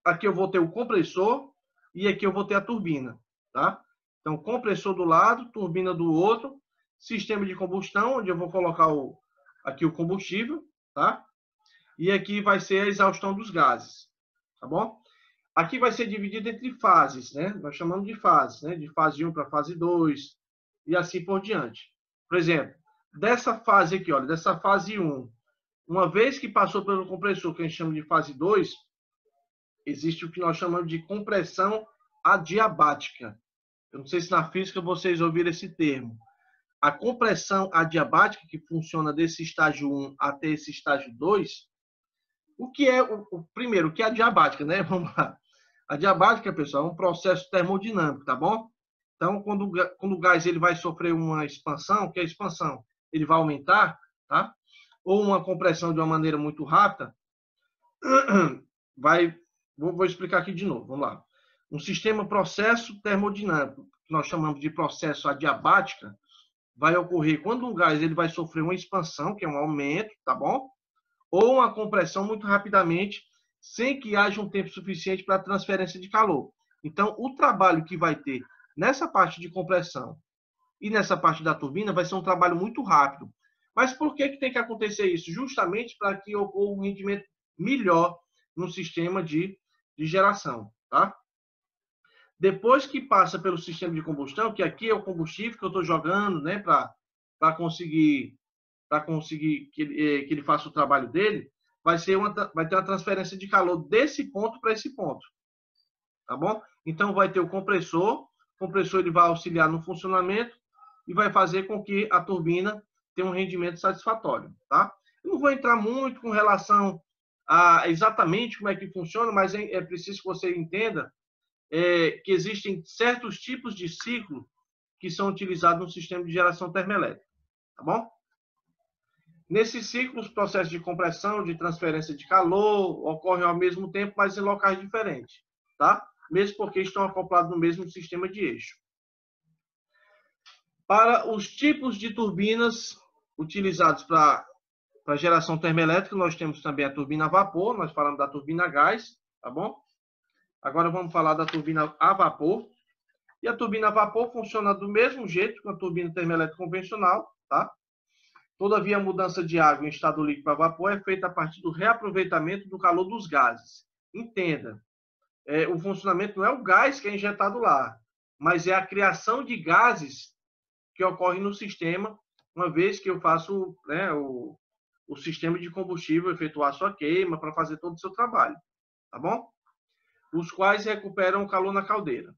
Aqui eu vou ter o compressor e aqui eu vou ter a turbina, tá? Então, compressor do lado, turbina do outro, sistema de combustão, onde eu vou colocar aqui o combustível, tá? E aqui vai ser a exaustão dos gases, tá bom? Aqui vai ser dividido entre fases, né? Nós chamamos de fases, né? De fase 1 para fase 2 e assim por diante. Por exemplo, dessa fase aqui, olha, dessa fase 1, uma vez que passou pelo compressor, que a gente chama de fase 2, existe o que nós chamamos de compressão adiabática. Eu não sei se na física vocês ouviram esse termo. A compressão adiabática, que funciona desse estágio 1 até esse estágio 2, o que é, primeiro, o que é adiabática, né? Vamos lá. A adiabática, pessoal, é um processo termodinâmico, tá bom? Então, quando o gás ele vai sofrer uma expansão, que é a expansão, ele vai aumentar, tá? Ou uma compressão de uma maneira muito rápida, vou explicar aqui de novo, vamos lá. Um sistema processo termodinâmico, que nós chamamos de processo adiabática, vai ocorrer quando um gás ele vai sofrer uma expansão, que é um aumento, tá bom? Ou uma compressão muito rapidamente, sem que haja um tempo suficiente para a transferência de calor. Então, o trabalho que vai ter nessa parte de compressão e nessa parte da turbina vai ser um trabalho muito rápido. Mas por que tem que acontecer isso? Justamente para que ocorra um rendimento melhor no sistema de geração, tá? Depois que passa pelo sistema de combustão, que aqui é o combustível que eu estou jogando, né, para conseguir que ele faça o trabalho dele, vai ter uma transferência de calor desse ponto para esse ponto, tá bom? Então vai ter o compressor ele vai auxiliar no funcionamento e vai fazer com que a turbina tenha um rendimento satisfatório, tá? Eu não vou entrar muito com relação a exatamente como é que funciona, mas é preciso que você entenda que existem certos tipos de ciclo que são utilizados no sistema de geração termoelétrica, tá bom? Nesse ciclo, os processos de compressão, de transferência de calor ocorrem ao mesmo tempo, mas em locais diferentes, tá? Mesmo porque estão acoplados no mesmo sistema de eixo. Para os tipos de turbinas utilizados para geração termoelétrica, nós temos também a turbina a vapor, nós falamos da turbina a gás, tá bom? Agora vamos falar da turbina a vapor. E a turbina a vapor funciona do mesmo jeito que a turbina termoelétrica convencional, tá? Todavia, a mudança de água em estado líquido para vapor é feita a partir do reaproveitamento do calor dos gases. Entenda, o funcionamento não é o gás que é injetado lá, mas é a criação de gases que ocorre no sistema, uma vez que eu faço, né, o sistema de combustível efetuar sua queima para fazer todo o seu trabalho, tá bom? Os quais recuperam o calor na caldeira.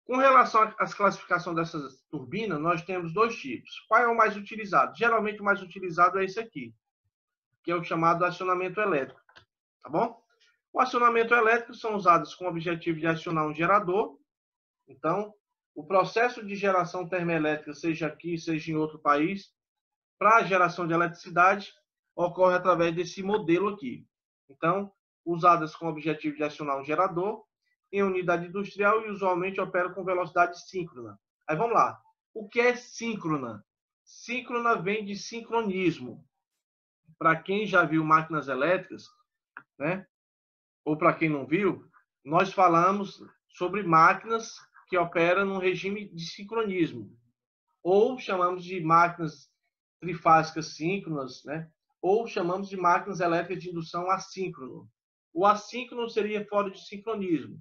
Com relação às classificações dessas turbinas, nós temos dois tipos. Qual é o mais utilizado? Geralmente o mais utilizado é esse aqui, que é o chamado acionamento elétrico, tá bom? O acionamento elétrico são usados com o objetivo de acionar um gerador. Então, o processo de geração termoelétrica, seja aqui, seja em outro país, para a geração de eletricidade, ocorre através desse modelo aqui. Então, usadas com o objetivo de acionar um gerador em unidade industrial e usualmente operam com velocidade síncrona. Aí vamos lá. O que é síncrona? Síncrona vem de sincronismo. Para quem já viu máquinas elétricas, né? Ou para quem não viu, nós falamos sobre máquinas que operam no regime de sincronismo. Ou chamamos de máquinas trifásicas síncronas, né? Ou chamamos de máquinas elétricas de indução assíncrono. O assíncrono seria fora de sincronismo.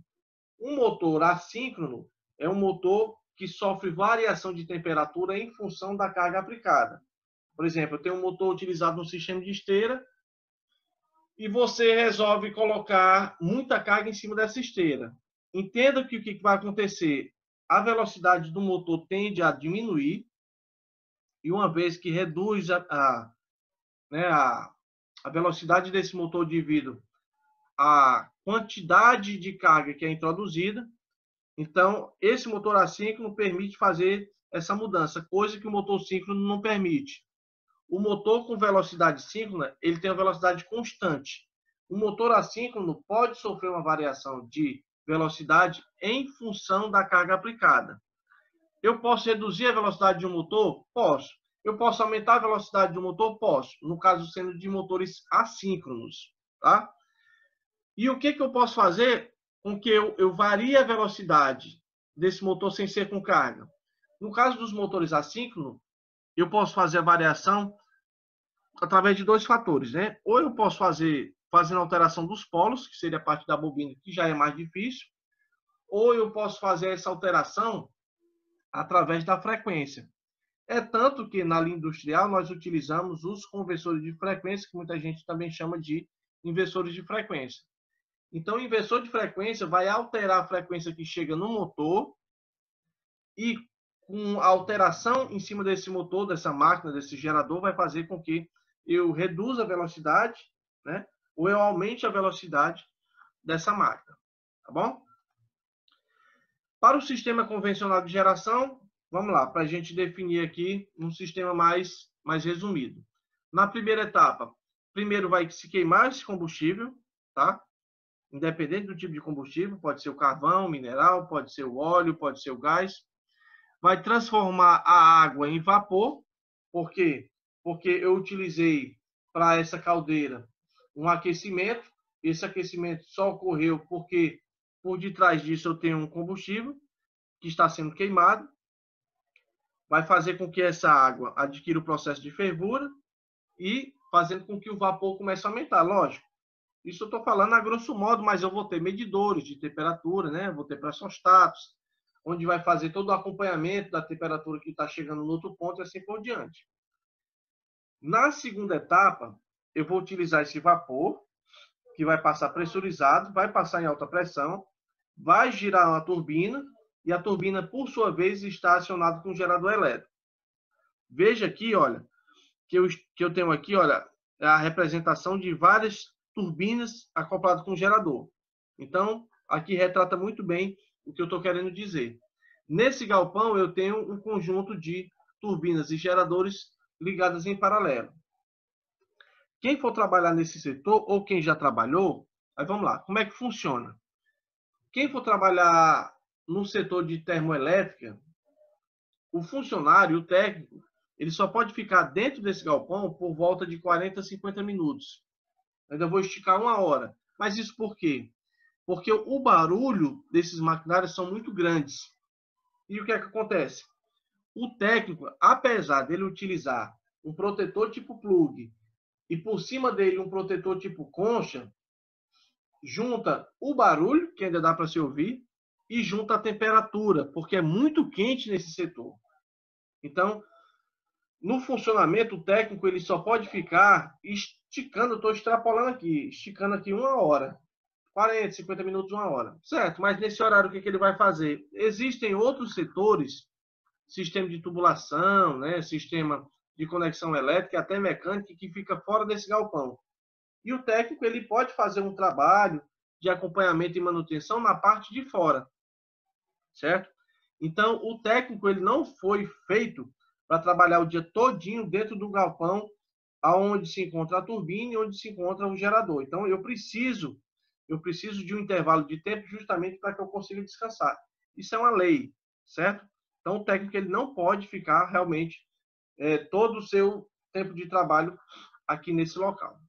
Um motor assíncrono é um motor que sofre variação de temperatura em função da carga aplicada. Por exemplo, eu tenho um motor utilizado no sistema de esteira e você resolve colocar muita carga em cima dessa esteira. Entenda que o que vai acontecer? A velocidade do motor tende a diminuir e uma vez que reduz a velocidade desse motor devido à quantidade de carga que é introduzida, então esse motor assíncrono permite fazer essa mudança, coisa que o motor síncrono não permite. O motor com velocidade síncrona, ele tem uma velocidade constante. O motor assíncrono pode sofrer uma variação de velocidade em função da carga aplicada. Eu posso reduzir a velocidade de um motor? Posso. Eu posso aumentar a velocidade de um motor? Posso. No caso, sendo de motores assíncronos. Tá? E o que eu posso fazer com que eu varie a velocidade desse motor sem ser com carga? No caso dos motores assíncronos, eu posso fazer a variação através de dois fatores, né? Ou eu posso fazendo alteração dos polos, que seria a parte da bobina, que já é mais difícil, ou eu posso fazer essa alteração através da frequência. É tanto que na linha industrial nós utilizamos os conversores de frequência, que muita gente também chama de inversores de frequência. Então, o inversor de frequência vai alterar a frequência que chega no motor e com a alteração em cima desse motor, dessa máquina, desse gerador, vai fazer com que eu reduza a velocidade, né? Ou eu aumente a velocidade dessa máquina, tá bom? Para o sistema convencional de geração, vamos lá, para a gente definir aqui um sistema mais resumido. Na primeira etapa, primeiro vai se queimar esse combustível, tá? Independente do tipo de combustível, pode ser o carvão, mineral, pode ser o óleo, pode ser o gás. Vai transformar a água em vapor. Por quê? Porque eu utilizei para essa caldeira um aquecimento. Esse aquecimento só ocorreu porque por detrás disso eu tenho um combustível que está sendo queimado. Vai fazer com que essa água adquira o processo de fervura e fazendo com que o vapor comece a aumentar. Lógico, isso eu estou falando a grosso modo, mas eu vou ter medidores de temperatura, né? Vou ter pressostatos, onde vai fazer todo o acompanhamento da temperatura que está chegando no outro ponto e assim por diante. Na segunda etapa, eu vou utilizar esse vapor, que vai passar pressurizado, vai passar em alta pressão, vai girar uma turbina, e a turbina, por sua vez, está acionada com um gerador elétrico. Veja aqui, olha, que eu tenho aqui, olha, a representação de várias turbinas acopladas com gerador. Então, aqui retrata muito bem o que eu estou querendo dizer. Nesse galpão, eu tenho um conjunto de turbinas e geradores ligadas em paralelo. Quem for trabalhar nesse setor, ou quem já trabalhou, aí vamos lá, como é que funciona? Quem for trabalhar no setor de termoelétrica, o funcionário, o técnico, ele só pode ficar dentro desse galpão por volta de 40 a 50 minutos. Ainda vou esticar 1 hora. Mas isso por quê? Porque o barulho desses maquinários são muito grandes. E o que é que acontece? O técnico, apesar dele utilizar um protetor tipo plug e por cima dele um protetor tipo concha, junta o barulho, que ainda dá para se ouvir, e junto à temperatura, porque é muito quente nesse setor. Então, no funcionamento, o técnico ele só pode ficar esticando, estou extrapolando aqui, esticando aqui 1 hora, 40, 50 minutos, 1 hora. Certo, mas nesse horário o que ele vai fazer? Existem outros setores, sistema de tubulação, né, sistema de conexão elétrica, até mecânica, que fica fora desse galpão. E o técnico ele pode fazer um trabalho de acompanhamento e manutenção na parte de fora, certo? Então, o técnico ele não foi feito para trabalhar o dia todinho dentro do galpão, aonde se encontra a turbina e onde se encontra o gerador. Então, eu preciso de um intervalo de tempo justamente para que eu consiga descansar. Isso é uma lei, certo? Então, o técnico ele não pode ficar realmente todo o seu tempo de trabalho aqui nesse local.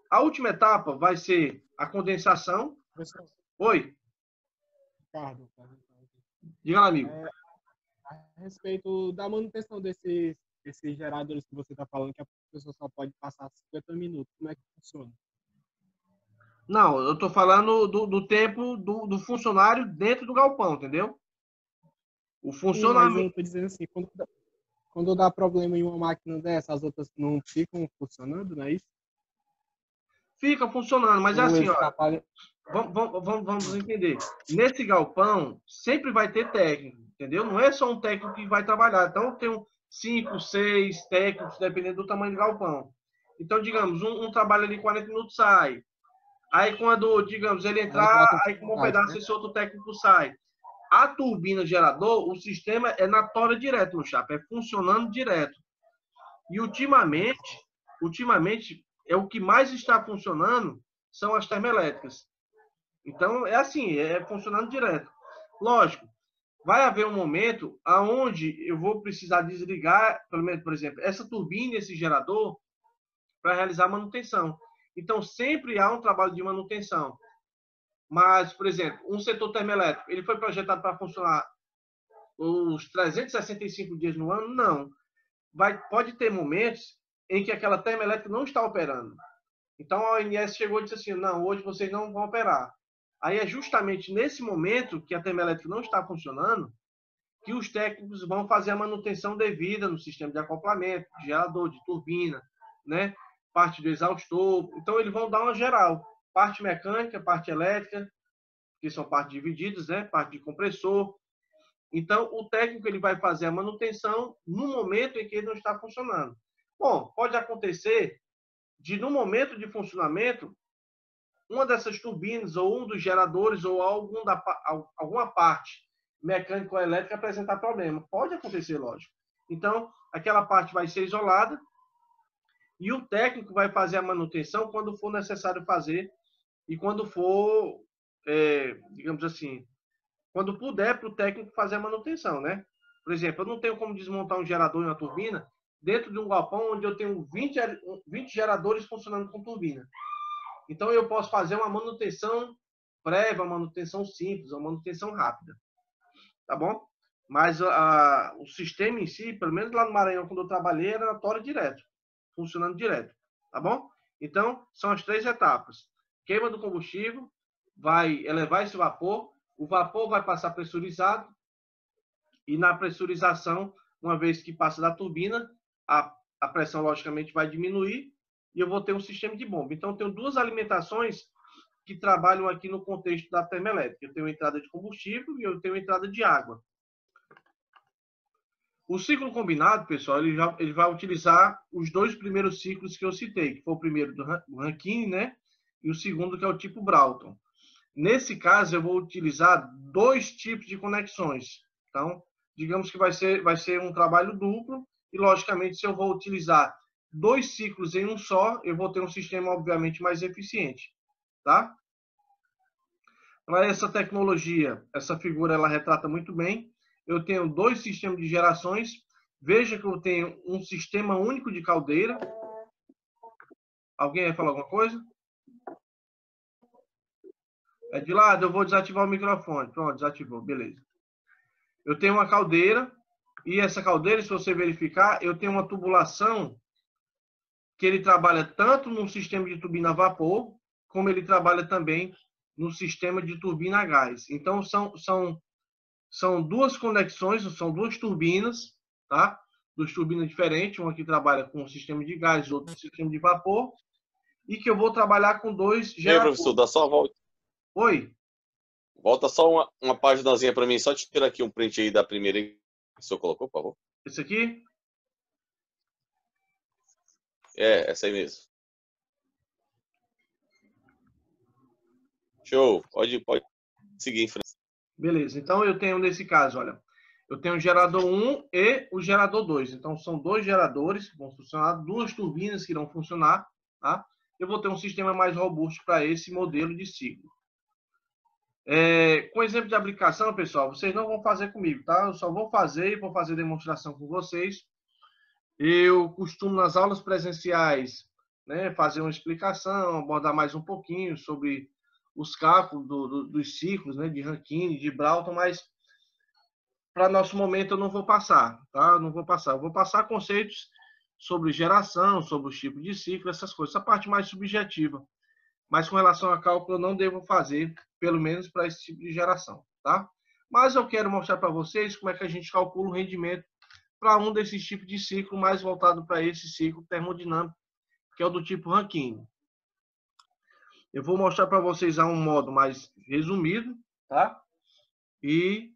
A última etapa vai ser a condensação. Professor, Oi, Ricardo, diga lá, amigo. a respeito da manutenção desses geradores que você está falando, que a pessoa só pode passar 50 minutos, como é que funciona? Não, eu estou falando do tempo do funcionário dentro do galpão, entendeu? O Sim, mas eu funcionamento. estou dizendo assim, quando dá problema em uma máquina dessa, as outras não ficam funcionando, não é isso? Fica funcionando, mas é Ou assim, eles ó, atrapalham- vamos entender. Nesse galpão, sempre vai ter técnico, entendeu? Não é só um técnico que vai trabalhar. Então, tem 5, 6 técnicos, dependendo do tamanho do galpão. Então, digamos, um trabalho ali 40 minutos sai. Aí, quando, digamos, ele entrar, aí como um pedaço, esse outro técnico sai. A turbina gerador, o sistema é na tora direto, no chapa, é funcionando direto. E ultimamente, é o que mais está funcionando são as termoelétricas. Então, é assim, é funcionando direto. Lógico, vai haver um momento aonde eu vou precisar desligar, pelo menos, por exemplo, essa turbina, esse gerador, para realizar a manutenção. Então, sempre há um trabalho de manutenção. Mas, por exemplo, um setor termoelétrico, ele foi projetado para funcionar os 365 dias no ano? Não. Pode ter momentos em que aquela termoelétrica não está operando. Então, a ONS chegou e disse assim, não, hoje vocês não vão operar. Aí é justamente nesse momento que a termoelétrica não está funcionando que os técnicos vão fazer a manutenção devida no sistema de acoplamento, de gerador, de turbina, né? Parte do exaustor. Então, eles vão dar uma geral. Parte mecânica, parte elétrica, que são partes divididas, né? Parte de compressor. Então, o técnico ele vai fazer a manutenção no momento em que ele não está funcionando. Bom, pode acontecer de, no momento de funcionamento, uma dessas turbinas ou um dos geradores ou alguma parte mecânica ou elétrica apresentar problema. Pode acontecer, lógico. Então, aquela parte vai ser isolada e o técnico vai fazer a manutenção quando for necessário fazer e quando for, digamos assim, quando puder para o técnico fazer a manutenção, né? Por exemplo, eu não tenho como desmontar um gerador e uma turbina dentro de um galpão onde eu tenho 20 geradores funcionando com turbina. Então, eu posso fazer uma manutenção prévia, uma manutenção simples, uma manutenção rápida. Tá bom? Mas o sistema em si, pelo menos lá no Maranhão, quando eu trabalhei, era na tora direto, funcionando direto. Tá bom? Então, são as 3 etapas. Queima do combustível, vai elevar esse vapor, o vapor vai passar pressurizado e na pressurização, uma vez que passa da turbina, a pressão, logicamente, vai diminuir e eu vou ter um sistema de bomba. Então, eu tenho 2 alimentações que trabalham aqui no contexto da termoelétrica. Eu tenho entrada de combustível e eu tenho entrada de água. O ciclo combinado, pessoal, ele vai utilizar os 2 primeiros ciclos que eu citei, que foi o primeiro do Rankine, né? E o segundo, que é o tipo Broughton. Nesse caso, eu vou utilizar 2 tipos de conexões. Então, digamos que vai ser um trabalho duplo e, logicamente, se eu vou utilizar 2 ciclos em um só, eu vou ter um sistema, obviamente, mais eficiente. Tá? Para essa tecnologia, essa figura ela retrata muito bem. Eu tenho 2 sistemas de gerações. Veja que eu tenho um sistema único de caldeira. Alguém vai falar alguma coisa? É de lado, eu vou desativar o microfone. Pronto, desativou, beleza. Eu tenho uma caldeira e essa caldeira, se você verificar, eu tenho uma tubulação que ele trabalha tanto no sistema de turbina a vapor, como ele trabalha também no sistema de turbina a gás. Então, são duas conexões, são duas turbinas, tá? Duas turbinas diferentes, uma que trabalha com o sistema de gás, outra com o sistema de vapor, e que eu vou trabalhar com dois geradores. Professor, dá só a volta. Oi? Volta só uma páginazinha para mim, só tirar aqui um print aí da primeira que o senhor colocou, por favor. Esse aqui? É, essa aí mesmo. Show, pode seguir em frente. Beleza, então eu tenho nesse caso, olha, eu tenho o gerador 1 e o gerador 2. Então são dois geradores que vão funcionar, duas turbinas que irão funcionar, tá? Eu vou ter um sistema mais robusto para esse modelo de ciclo. Com exemplo de aplicação, pessoal, vocês não vão fazer comigo, tá? Eu só vou fazer e vou fazer demonstração com vocês. Eu costumo, nas aulas presenciais, né, fazer uma explicação, abordar mais um pouquinho sobre os cálculos dos ciclos, né, de Rankine, de Broughton, mas para nosso momento eu não vou passar, tá? Eu não vou passar. Eu vou passar conceitos sobre geração, sobre os tipos de ciclo, essas coisas, essa parte mais subjetiva. Mas com relação a cálculo eu não devo fazer, pelo menos para esse tipo de geração, tá? Mas eu quero mostrar para vocês como é que a gente calcula o rendimento para um desses tipos de ciclo mais voltado para esse ciclo termodinâmico, que é o do tipo Rankine. Eu vou mostrar para vocês a um modo mais resumido, tá? E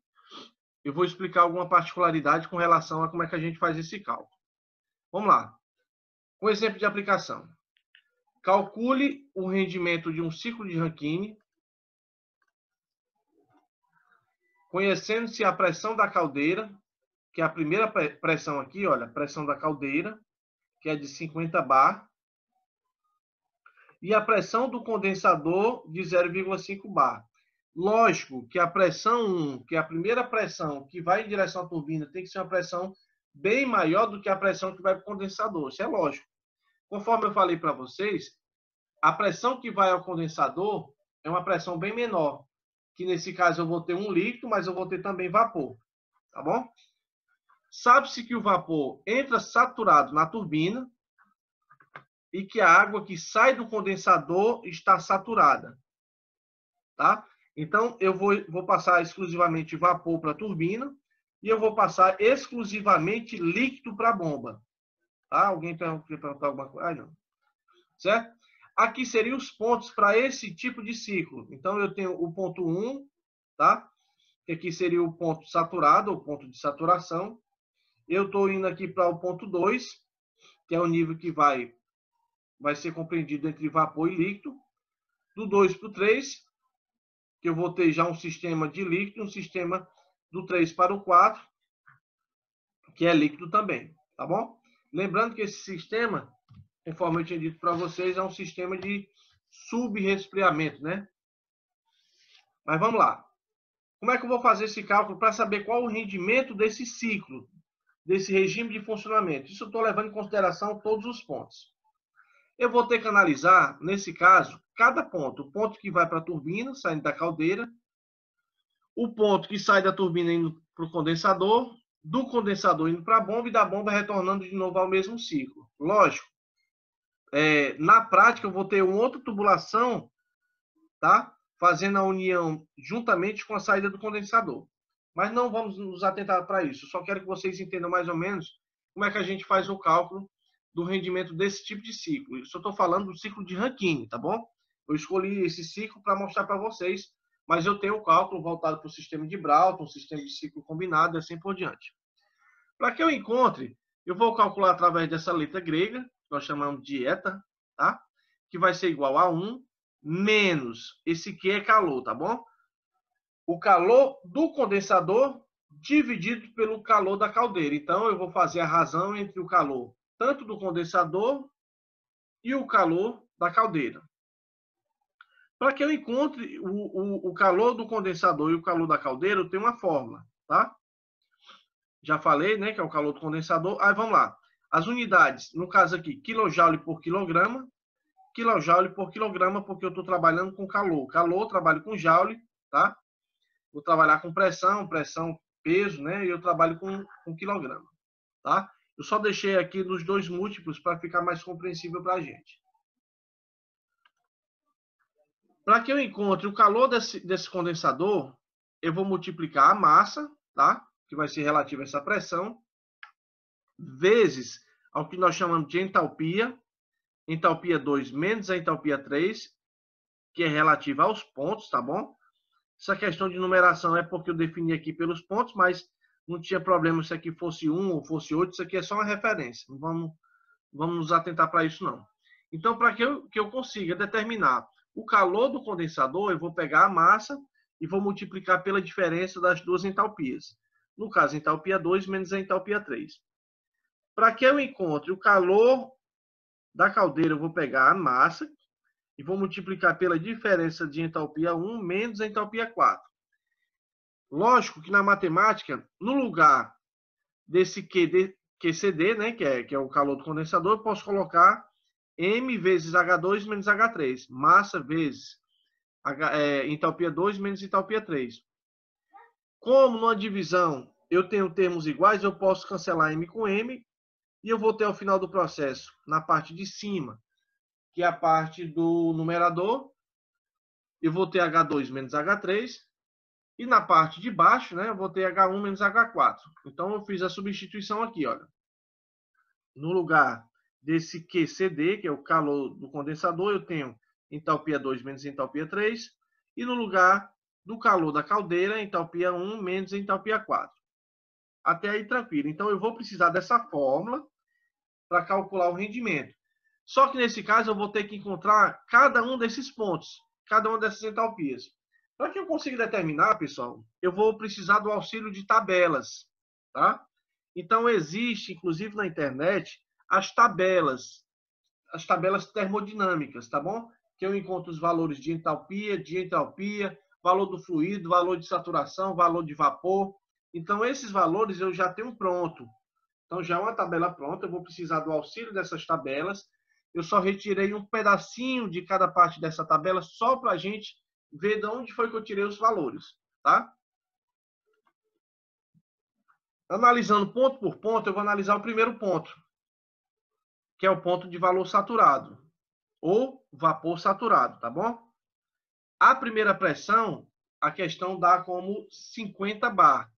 eu vou explicar alguma particularidade com relação a como é que a gente faz esse cálculo. Vamos lá. Um exemplo de aplicação. Calcule o rendimento de um ciclo de Rankine, conhecendo-se a pressão da caldeira, que é a primeira pressão aqui, olha, a pressão da caldeira, que é de 50 bar, e a pressão do condensador de 0,5 bar. Lógico que a pressão 1, que é a primeira pressão que vai em direção à turbina, tem que ser uma pressão bem maior do que a pressão que vai para o condensador. Isso é lógico. Conforme eu falei para vocês, a pressão que vai ao condensador é uma pressão bem menor, que nesse caso eu vou ter um líquido, mas eu vou ter também vapor, tá bom? Sabe-se que o vapor entra saturado na turbina e que a água que sai do condensador está saturada, tá? Então, eu vou passar exclusivamente vapor para a turbina e eu vou passar exclusivamente líquido para a bomba. Tá? Alguém quer perguntar alguma coisa? Ah, não. Certo? Aqui seriam os pontos para esse tipo de ciclo. Então, eu tenho o ponto 1, tá? Que aqui seria o ponto saturado, o ponto de saturação. Eu estou indo aqui para o ponto 2, que é o nível que vai ser compreendido entre vapor e líquido. Do 2 para o 3, que eu vou ter já um sistema de líquido, um sistema do 3 para o 4, que é líquido também, tá bom? Lembrando que esse sistema, conforme eu tinha dito para vocês, é um sistema de subresfriamento, né? Mas vamos lá. Como é que eu vou fazer esse cálculo para saber qual o rendimento desse ciclo, desse regime de funcionamento? Isso eu estou levando em consideração todos os pontos. Eu vou ter que analisar, nesse caso, cada ponto. O ponto que vai para a turbina, saindo da caldeira. O ponto que sai da turbina indo para o condensador. Do condensador indo para a bomba e da bomba retornando de novo ao mesmo ciclo. Lógico. Na prática, eu vou ter uma outra tubulação, tá? Fazendo a união juntamente com a saída do condensador. Mas não vamos nos atentar para isso. Eu só quero que vocês entendam mais ou menos como é que a gente faz o cálculo do rendimento desse tipo de ciclo. Eu só estou falando do ciclo de Rankine, tá bom? Eu escolhi esse ciclo para mostrar para vocês, mas eu tenho o cálculo voltado para o sistema de Broughton, sistema de ciclo combinado e assim por diante. Para que eu encontre, eu vou calcular através dessa letra grega, que nós chamamos de eta, tá? Que vai ser igual a 1 menos esse que é calor, tá bom? O calor do condensador dividido pelo calor da caldeira. Então, eu vou fazer a razão entre o calor tanto do condensador e o calor da caldeira. Para que eu encontre o calor do condensador e o calor da caldeira, eu tenho uma fórmula, tá? Já falei, né, que é o calor do condensador. Aí, vamos lá. As unidades, no caso aqui, quilojoule por quilograma, porque eu estou trabalhando com calor. Calor, eu trabalho com joule, tá? Vou trabalhar com pressão, peso, né? E eu trabalho com quilograma, tá? Eu só deixei aqui nos dois múltiplos para ficar mais compreensível para a gente. Para que eu encontre o calor desse condensador, eu vou multiplicar a massa, tá? Que vai ser relativa a essa pressão, vezes ao que nós chamamos de entalpia, entalpia 2 menos a entalpia 3, que é relativa aos pontos, tá bom? Essa questão de numeração é porque eu defini aqui pelos pontos, mas não tinha problema se aqui fosse 1 ou fosse 8, isso aqui é só uma referência. Não vamos nos atentar para isso, não. Então, para que eu consiga determinar o calor do condensador, eu vou pegar a massa e vou multiplicar pela diferença das duas entalpias. No caso, entalpia 2 menos a entalpia 3. Para que eu encontre o calor da caldeira, eu vou pegar a massa e vou multiplicar pela diferença de entalpia 1 menos a entalpia 4. Lógico que na matemática, no lugar desse QCD, né, que é o calor do condensador, eu posso colocar M vezes H2 menos H3. Massa vezes entalpia 2 menos entalpia 3. Como numa divisão eu tenho termos iguais, eu posso cancelar M com M e eu vou ter ao final do processo, na parte de cima, que é a parte do numerador, eu vou ter H2 menos H3, e na parte de baixo, né, eu vou ter H1 menos H4. Então, eu fiz a substituição aqui, olha. No lugar desse QCD, que é o calor do condensador, eu tenho entalpia 2 menos entalpia 3, e no lugar do calor da caldeira, entalpia 1 menos entalpia 4. Até aí, tranquilo. Então, eu vou precisar dessa fórmula para calcular o rendimento. Só que nesse caso eu vou ter que encontrar cada um desses pontos, cada uma dessas entalpias. Para que eu consiga determinar, pessoal, eu vou precisar do auxílio de tabelas, tá? Então existe, inclusive na internet, as tabelas termodinâmicas, tá bom? Que eu encontro os valores de entalpia, valor do fluido, valor de saturação, valor de vapor. Então esses valores eu já tenho pronto. Então já é uma tabela pronta, eu vou precisar do auxílio dessas tabelas. Eu só retirei um pedacinho de cada parte dessa tabela só para a gente ver de onde foi que eu tirei os valores, tá? Analisando ponto por ponto, eu vou analisar o primeiro ponto, que é o ponto de valor saturado, ou vapor saturado, tá bom? A primeira pressão, a questão dá como 50 bar.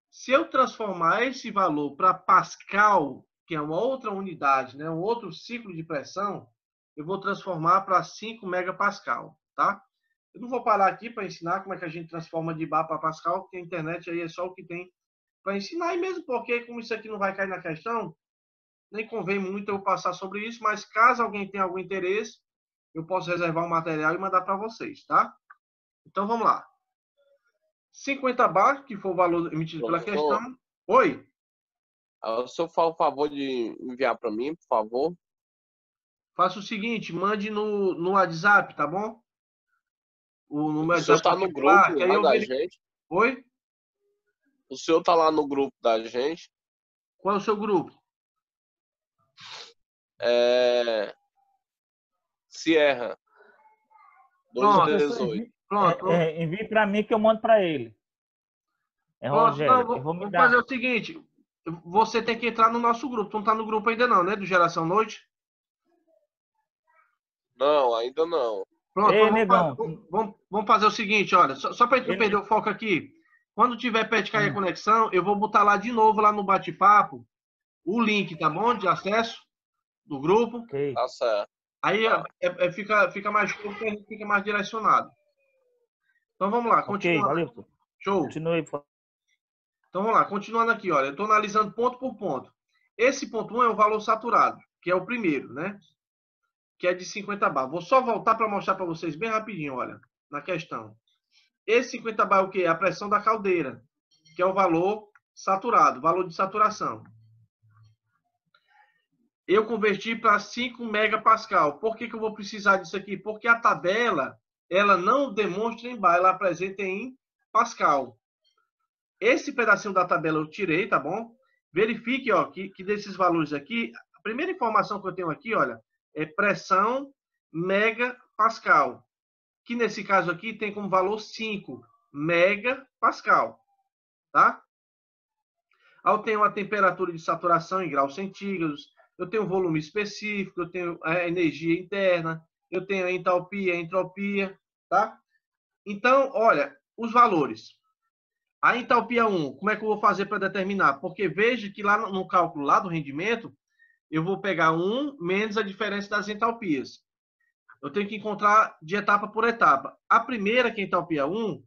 Se eu transformar esse valor para Pascal, que é uma outra unidade, né, um outro ciclo de pressão, eu vou transformar para 5 megapascal, tá? Eu não vou parar aqui para ensinar como é que a gente transforma de bar para Pascal, porque a internet aí é só o que tem para ensinar, e mesmo porque, como isso aqui não vai cair na questão, nem convém muito eu passar sobre isso, mas caso alguém tenha algum interesse, eu posso reservar o material e mandar para vocês, tá? Então, vamos lá. 50 bar, que foi o valor emitido pela questão. Oi? O senhor faz o favor de enviar para mim, por favor? Faça o seguinte, mande no WhatsApp, tá bom? No meu O senhor está no grupo lá da gente? Oi? O senhor está lá no grupo da gente? Qual é o seu grupo? Sierra. 218. Pronto. Envie para mim que eu mando para ele. Rogério, não, vamos fazer o seguinte. Você tem que entrar no nosso grupo. Tu não está no grupo ainda não, né? Do Geração Noite? Não, ainda não. Pronto, vamos fazer o seguinte, olha. Só para a gente não perder o foco aqui. Quando tiver perto de cair a conexão, eu vou botar lá de novo, lá no bate-papo, o link, tá bom? De acesso do grupo. Okay. Tá certo. Aí fica mais curto e a gente fica mais direcionado. Então vamos lá, continuando. Okay, valeu. Show. Continue. Então vamos lá, continuando aqui, olha, eu estou analisando ponto por ponto. Esse ponto 1 é o valor saturado, que é o primeiro, né? Que é de 50 bar. Vou só voltar para mostrar para vocês bem rapidinho, olha, na questão. Esse 50 bar é o quê? É a pressão da caldeira, que é o valor saturado, valor de saturação. Eu converti para 5 megapascal. Por que eu vou precisar disso aqui? Porque a tabela, ela não demonstra em bar, ela apresenta em pascal. Esse pedacinho da tabela eu tirei, tá bom? Verifique, ó, que desses valores aqui, a primeira informação que eu tenho aqui, olha, é pressão megapascal, que nesse caso aqui tem como valor 5 megapascal, tá? Eu tenho a temperatura de saturação em graus centígrados, eu tenho volume específico, eu tenho a energia interna, eu tenho a entalpia, a entropia. tá? Então, olha, os valores. A entalpia 1, como é que eu vou fazer para determinar? Porque veja que lá no cálculo lá do rendimento, eu vou pegar 1 menos a diferença das entalpias. Eu tenho que encontrar de etapa por etapa. A primeira, que é a entalpia 1,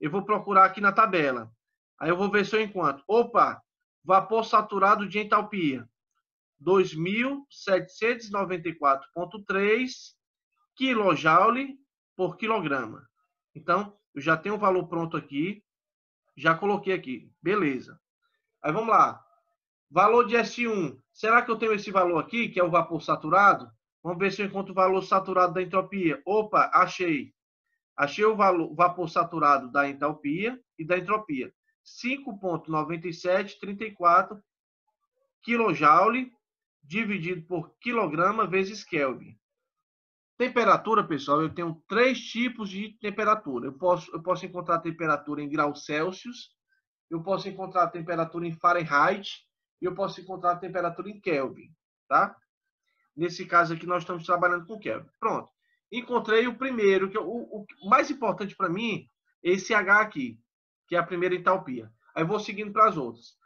eu vou procurar aqui na tabela. Aí eu vou ver se eu encontro. Opa, vapor saturado de entalpia. 2.794,3 kJ por quilograma. Então, eu já tenho o valor pronto aqui. Já coloquei aqui. Beleza. Aí vamos lá. Valor de S1. Será que eu tenho esse valor aqui, que é o vapor saturado? Vamos ver se eu encontro o valor saturado da entropia. Opa, achei. Achei o vapor saturado da entalpia e da entropia. 5,9734 kJ dividido por quilograma vezes Kelvin. Temperatura, pessoal, eu tenho 3 tipos de temperatura. Eu posso encontrar a temperatura em graus Celsius, eu posso encontrar a temperatura em Fahrenheit e eu posso encontrar a temperatura em Kelvin, tá? Nesse caso aqui, nós estamos trabalhando com Kelvin. Pronto. Encontrei o primeiro, que o mais importante para mim é esse H aqui, que é a primeira entalpia. Aí eu vou seguindo para as outras.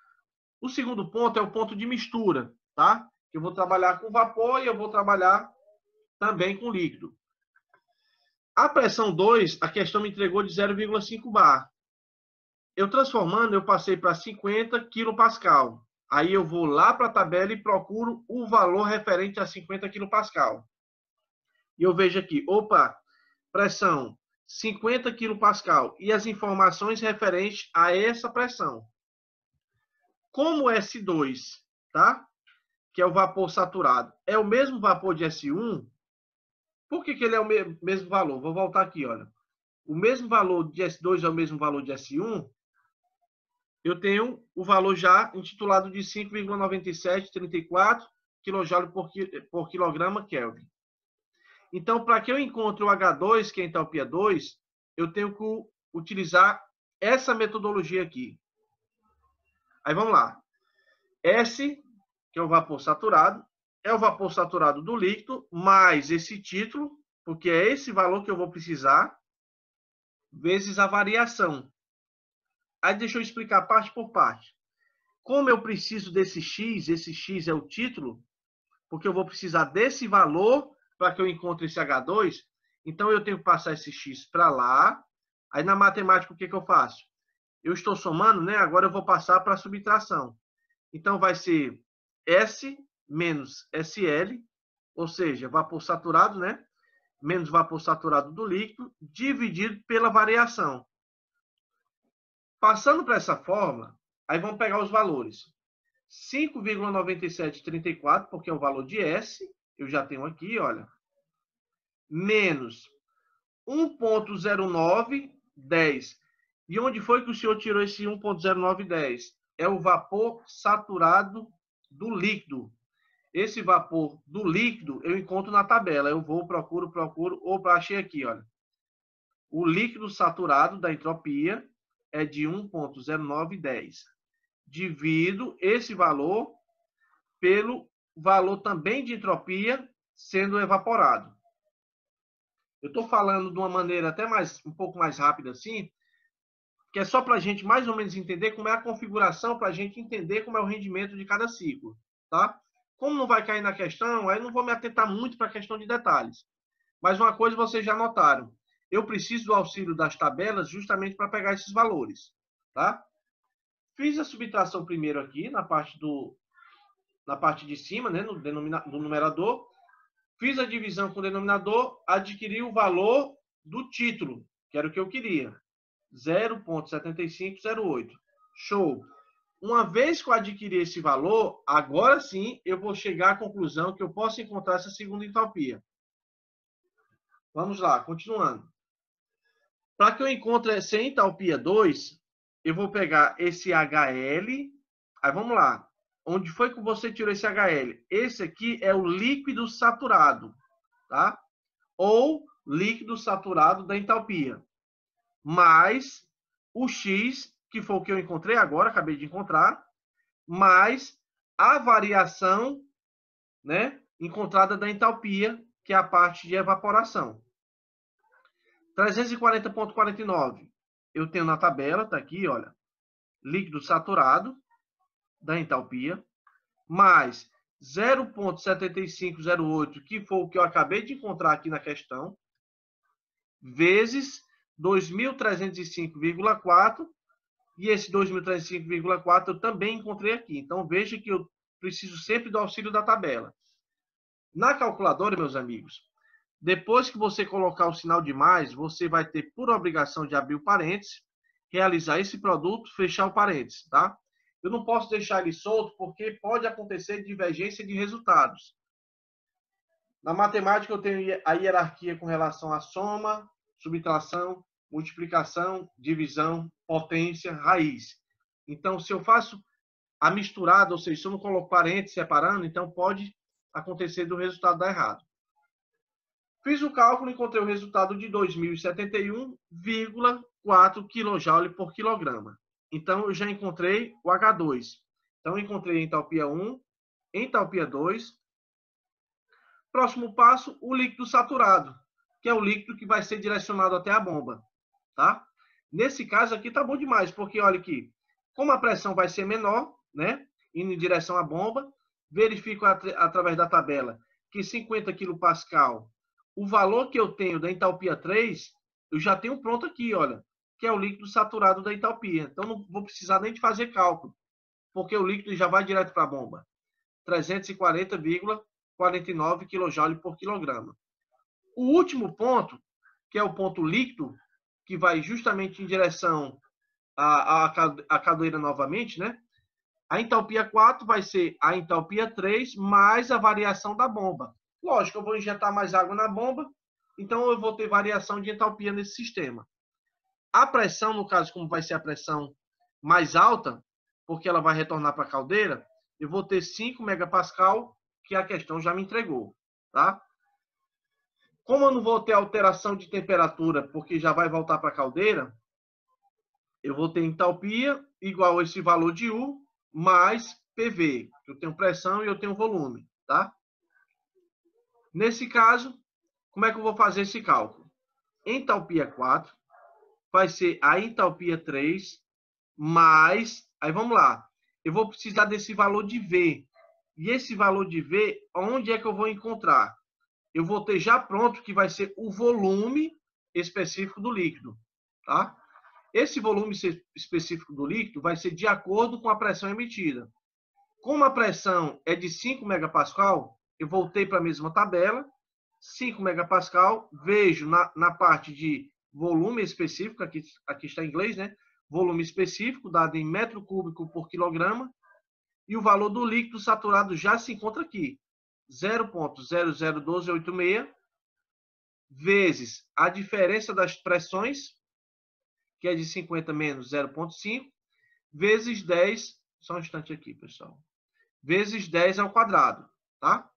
O segundo ponto é o ponto de mistura, tá? Eu vou trabalhar com vapor e eu vou trabalhar também com líquido. A pressão 2, a questão me entregou de 0,5 bar. Eu transformando, eu passei para 50 kPa. Aí eu vou lá para a tabela e procuro o valor referente a 50 kPa. E eu vejo aqui, opa, pressão 50 kPa e as informações referentes a essa pressão. Como S2, tá? Que é o vapor saturado, é o mesmo vapor de S1, por que ele é o mesmo valor? Vou voltar aqui, olha. O mesmo valor de S2 é o mesmo valor de S1, eu tenho o valor já intitulado de 5,9734 kJ por quilograma Kelvin. Então, para que eu encontre o H2, que é a entalpia 2, eu tenho que utilizar essa metodologia aqui. Aí vamos lá. S, que é o vapor saturado, é o vapor saturado do líquido, mais esse título, porque é esse valor que eu vou precisar, vezes a variação. Aí deixa eu explicar parte por parte. Como eu preciso desse X, esse X é o título, porque eu vou precisar desse valor para que eu encontre esse H2, então eu tenho que passar esse X para lá. Aí na matemática, o que eu faço? Eu estou somando, né? Agora eu vou passar para a subtração. Então vai ser S menos SL, ou seja, vapor saturado, né? Menos vapor saturado do líquido, dividido pela variação. Passando para essa fórmula, aí vamos pegar os valores. 5,9734, porque é o valor de S, eu já tenho aqui, olha. Menos 1,0910. E onde foi que o senhor tirou esse 1,0910? É o vapor saturado do líquido. Esse vapor do líquido eu encontro na tabela. Eu vou, procuro. Opa, achei aqui, olha. O líquido saturado da entropia é de 1,0910. Divido esse valor pelo valor também de entropia sendo evaporado. Eu estou falando de uma maneira até um pouco mais rápida assim, que é só para a gente mais ou menos entender como é a configuração, para a gente entender como é o rendimento de cada ciclo, tá? Como não vai cair na questão, aí não vou me atentar muito para a questão de detalhes. Mas uma coisa vocês já notaram, eu preciso do auxílio das tabelas justamente para pegar esses valores, tá? Fiz a subtração primeiro aqui na parte de cima, né, no numerador. Fiz a divisão com o denominador, adquiri o valor do título, que era o que eu queria. 0,7508. Show! Uma vez que eu adquiri esse valor, agora sim eu vou chegar à conclusão que eu posso encontrar essa segunda entalpia. Vamos lá, continuando. Para que eu encontre essa entalpia 2, eu vou pegar esse HL. Aí vamos lá. Onde foi que você tirou esse HL? Esse aqui é o líquido saturado, tá? Ou líquido saturado da entalpia. Mais o X, que foi o que eu encontrei agora, acabei de encontrar, mais a variação, né, encontrada da entalpia, que é a parte de evaporação. 340,49. Eu tenho na tabela, tá aqui, olha, líquido saturado da entalpia, mais 0,7508, que foi o que eu acabei de encontrar aqui na questão, vezes 2.305,4, e esse 2.305,4 eu também encontrei aqui. Então, veja que eu preciso sempre do auxílio da tabela. Na calculadora, meus amigos, depois que você colocar o sinal de mais, você vai ter por obrigação de abrir o parênteses, realizar esse produto, fechar o parênteses, tá? Eu não posso deixar ele solto porque pode acontecer divergência de resultados. Na matemática, eu tenho a hierarquia com relação à soma, subtração, multiplicação, divisão, potência, raiz. Então, se eu faço a misturada, ou seja, se eu não coloco parênteses separando, então pode acontecer do resultado dar errado. Fiz o cálculo e encontrei o resultado de 2.071,4 kJ por quilograma. Então, eu já encontrei o H2. Então, eu encontrei a entalpia 1, entalpia 2. Próximo passo, o líquido saturado, que é o líquido que vai ser direcionado até a bomba, tá? Nesse caso aqui tá bom demais, porque olha aqui, como a pressão vai ser menor, né, indo em direção à bomba, verifico através da tabela que 50 kPa, o valor que eu tenho da entalpia 3, eu já tenho pronto aqui, olha, que é o líquido saturado da entalpia. Então não vou precisar nem de fazer cálculo, porque o líquido já vai direto para a bomba. 340,49 kJ por quilograma. O último ponto, que é o ponto líquido, que vai justamente em direção à caldeira novamente, né? A entalpia 4 vai ser a entalpia 3 mais a variação da bomba. Lógico, eu vou injetar mais água na bomba, então eu vou ter variação de entalpia nesse sistema. A pressão, no caso, como vai ser a pressão mais alta, porque ela vai retornar para a caldeira, eu vou ter 5 megapascal, que a questão já me entregou, tá? Como eu não vou ter alteração de temperatura, porque já vai voltar para a caldeira, eu vou ter entalpia igual a esse valor de U mais PV. Eu tenho pressão e eu tenho volume, tá? Nesse caso, como é que eu vou fazer esse cálculo? Entalpia 4 vai ser a entalpia 3 mais... Aí vamos lá. Eu vou precisar desse valor de V. E esse valor de V, onde é que eu vou encontrar? Eu vou ter já pronto que vai ser o volume específico do líquido, tá? Esse volume específico do líquido vai ser de acordo com a pressão emitida. Como a pressão é de 5 megapascal, eu voltei para a mesma tabela, 5 megapascal, vejo na parte de volume específico, aqui está em inglês, né? Volume específico, dado em metro cúbico por quilograma, e o valor do líquido saturado já se encontra aqui, 0,001286, vezes a diferença das pressões, que é de 50 menos 0,5, vezes 10, só um instante aqui, pessoal, vezes 10 ao quadrado, tá?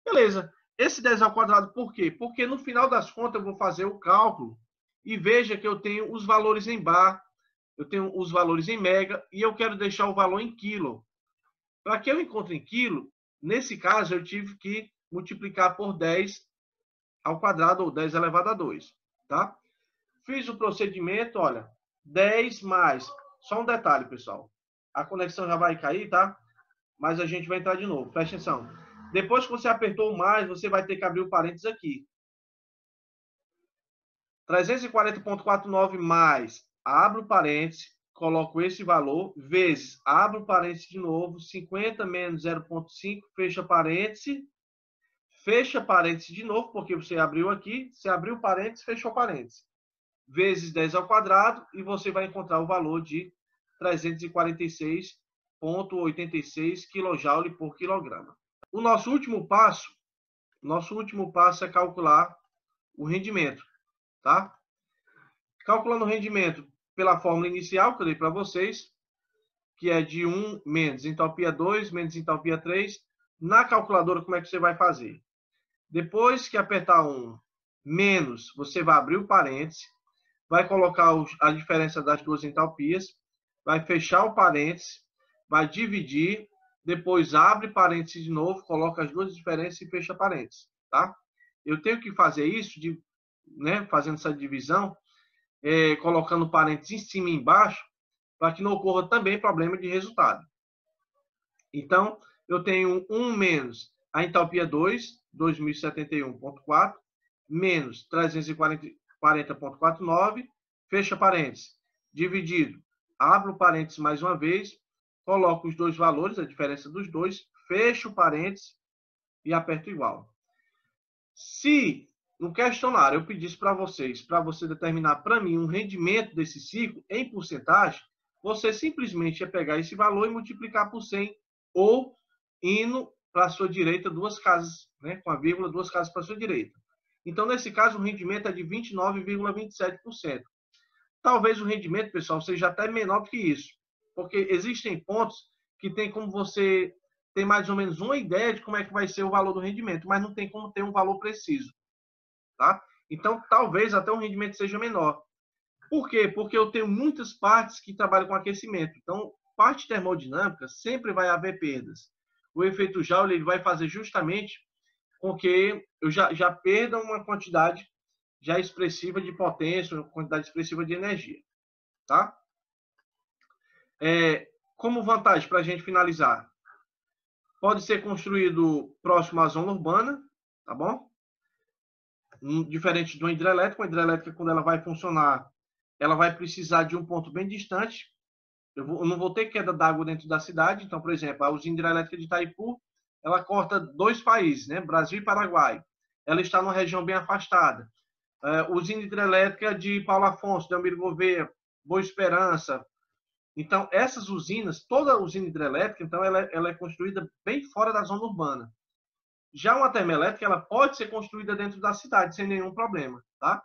Beleza. Esse 10 ao quadrado, por quê? Porque no final das contas eu vou fazer o cálculo e veja que eu tenho os valores em bar, eu tenho os valores em mega e eu quero deixar o valor em quilo. Para que eu encontre em quilo, nesse caso eu tive que multiplicar por 10 ao quadrado ou 10 elevado a 2, tá? Fiz o procedimento, olha, 10 mais... Só um detalhe, pessoal. A conexão já vai cair, tá? Mas a gente vai entrar de novo. Presta atenção. Depois que você apertou o mais, você vai ter que abrir o parênteses aqui. 340,49 mais, abro o parênteses, coloco esse valor, vezes, abro o parênteses de novo, 50 menos 0,5, fecha parênteses de novo, porque você abriu aqui, você abriu o parênteses, fechou parênteses. Vezes 10 ao quadrado, e você vai encontrar o valor de 346,86 kJ por quilograma. O nosso último passo é calcular o rendimento, tá? Calculando o rendimento pela fórmula inicial que eu dei para vocês, que é de 1 menos entalpia 2 menos entalpia 3. Na calculadora, como é que você vai fazer? Depois que apertar 1 menos, você vai abrir o parênteses, vai colocar a diferença das duas entalpias, vai fechar o parênteses, vai dividir, depois abre parênteses de novo, coloca as duas diferenças e fecha parênteses, tá? Eu tenho que fazer isso né, fazendo essa divisão, colocando parênteses em cima e embaixo, para que não ocorra também problema de resultado. Então, eu tenho 1 menos a entalpia 2, 2071.4, menos 340.49, fecha parênteses, dividido, abro parênteses mais uma vez, coloco os dois valores, a diferença dos dois, fecho parênteses e aperto igual. Se no questionário eu pedisse para vocês, para você determinar para mim um rendimento desse ciclo em porcentagem, você simplesmente ia pegar esse valor e multiplicar por 100, ou indo para a sua direita 2 casas, né, com a vírgula 2 casas para a sua direita. Então, nesse caso, o rendimento é de 29,27%. Talvez o rendimento, pessoal, seja até menor do que isso, porque existem pontos que tem como você ter mais ou menos uma ideia de como é que vai ser o valor do rendimento, mas não tem como ter um valor preciso, tá? Então, talvez até o rendimento seja menor. Por quê? Porque eu tenho muitas partes que trabalham com aquecimento. Então, parte termodinâmica, sempre vai haver perdas. O efeito Joule ele vai fazer justamente com que eu já perda uma quantidade já expressiva de potência, uma quantidade expressiva de energia. Tá? Como vantagem, para a gente finalizar, pode ser construído próximo à zona urbana, tá bom? Diferente de uma hidrelétrica. Uma hidrelétrica, quando ela vai funcionar, ela vai precisar de um ponto bem distante. Eu não vou ter queda d'água dentro da cidade. Então, por exemplo, a usina hidrelétrica de Itaipu, ela corta 2 países, né? Brasil e Paraguai. Ela está numa região bem afastada. Usina hidrelétrica de Paulo Afonso, de Almiro Gouveia, Boa Esperança. Então, essas usinas, toda usina hidrelétrica, então, ela é construída bem fora da zona urbana. Já uma termoelétrica, ela pode ser construída dentro da cidade, sem nenhum problema, tá?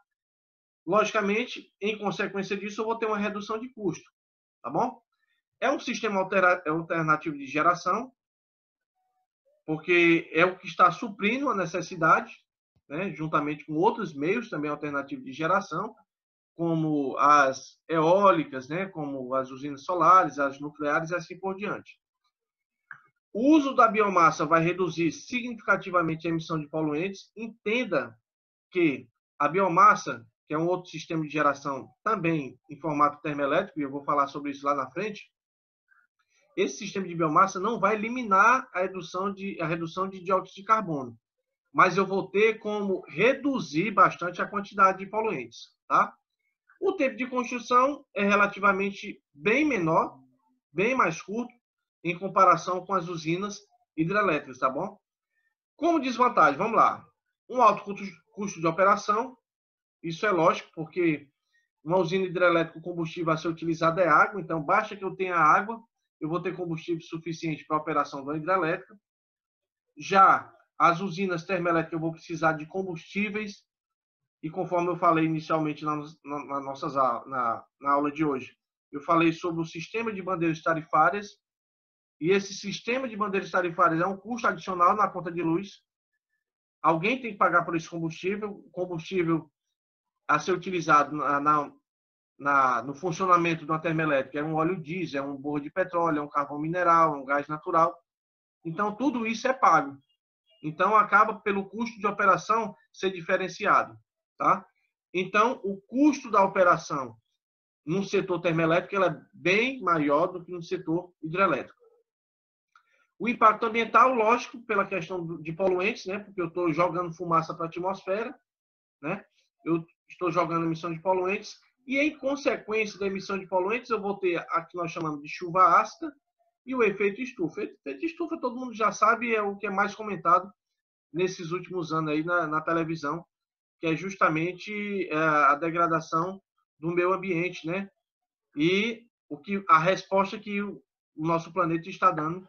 Logicamente, em consequência disso, eu vou ter uma redução de custo, tá bom? É um sistema alternativo de geração, porque é o que está suprindo a necessidade, né, juntamente com outros meios também alternativos de geração, como as eólicas, né, como as usinas solares, as nucleares e assim por diante. O uso da biomassa vai reduzir significativamente a emissão de poluentes. Entenda que a biomassa, que é um outro sistema de geração também em formato termoelétrico, e eu vou falar sobre isso lá na frente, esse sistema de biomassa não vai eliminar a redução de dióxido de carbono, mas eu vou ter como reduzir bastante a quantidade de poluentes, tá? O tempo de construção é relativamente bem menor, bem mais curto, em comparação com as usinas hidrelétricas, tá bom? Como desvantagem, vamos lá. Um alto custo de operação, isso é lógico, porque uma usina hidrelétrica, o combustível a ser utilizado é água, então basta que eu tenha água, eu vou ter combustível suficiente para a operação da hidrelétrica. Já as usinas termoelétricas, eu vou precisar de combustíveis, e conforme eu falei inicialmente na aula de hoje, eu falei sobre o sistema de bandeiras tarifárias, e esse sistema de bandeiras tarifárias é um custo adicional na conta de luz. Alguém tem que pagar por esse combustível, combustível a ser utilizado no funcionamento de uma termoelétrica é um óleo diesel, é um borro de petróleo, é um carvão mineral, é um gás natural. Então, tudo isso é pago. Então, acaba pelo custo de operação ser diferenciado. Tá? Então, o custo da operação no setor termoelétrico ela é bem maior do que no setor hidrelétrico. O impacto ambiental, lógico, pela questão de poluentes, né? Porque eu estou jogando fumaça para a atmosfera, né? Eu estou jogando emissão de poluentes, e em consequência da emissão de poluentes, eu vou ter a que nós chamamos de chuva ácida e o efeito estufa. O efeito estufa todo mundo já sabe, é o que é mais comentado nesses últimos anos aí na televisão, que é justamente a degradação do meio ambiente, né? E a resposta que o nosso planeta está dando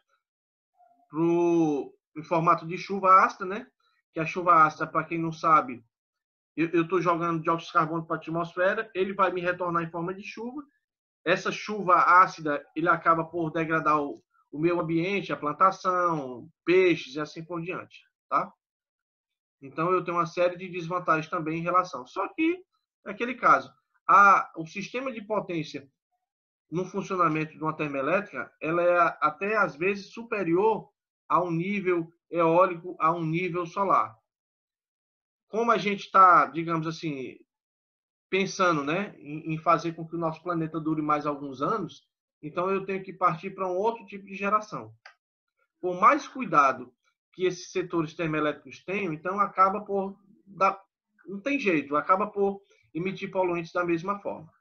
em formato de chuva ácida, né? Que a chuva ácida, para quem não sabe, eu estou jogando dióxido de carbono para a atmosfera, ele vai me retornar em forma de chuva. Essa chuva ácida, ele acaba por degradar o meio ambiente, a plantação, peixes e assim por diante, tá? Então, eu tenho uma série de desvantagens também em relação. Só que, naquele caso, o sistema de potência no funcionamento de uma termoelétrica, ela é até, às vezes, superior a um nível eólico, a um nível solar. como a gente está, digamos assim, pensando, né, em fazer com que o nosso planeta dure mais alguns anos, então eu tenho que partir para um outro tipo de geração. Por mais cuidado que esses setores termoelétricos tenham, então acaba por dar, não tem jeito, acaba por emitir poluentes da mesma forma.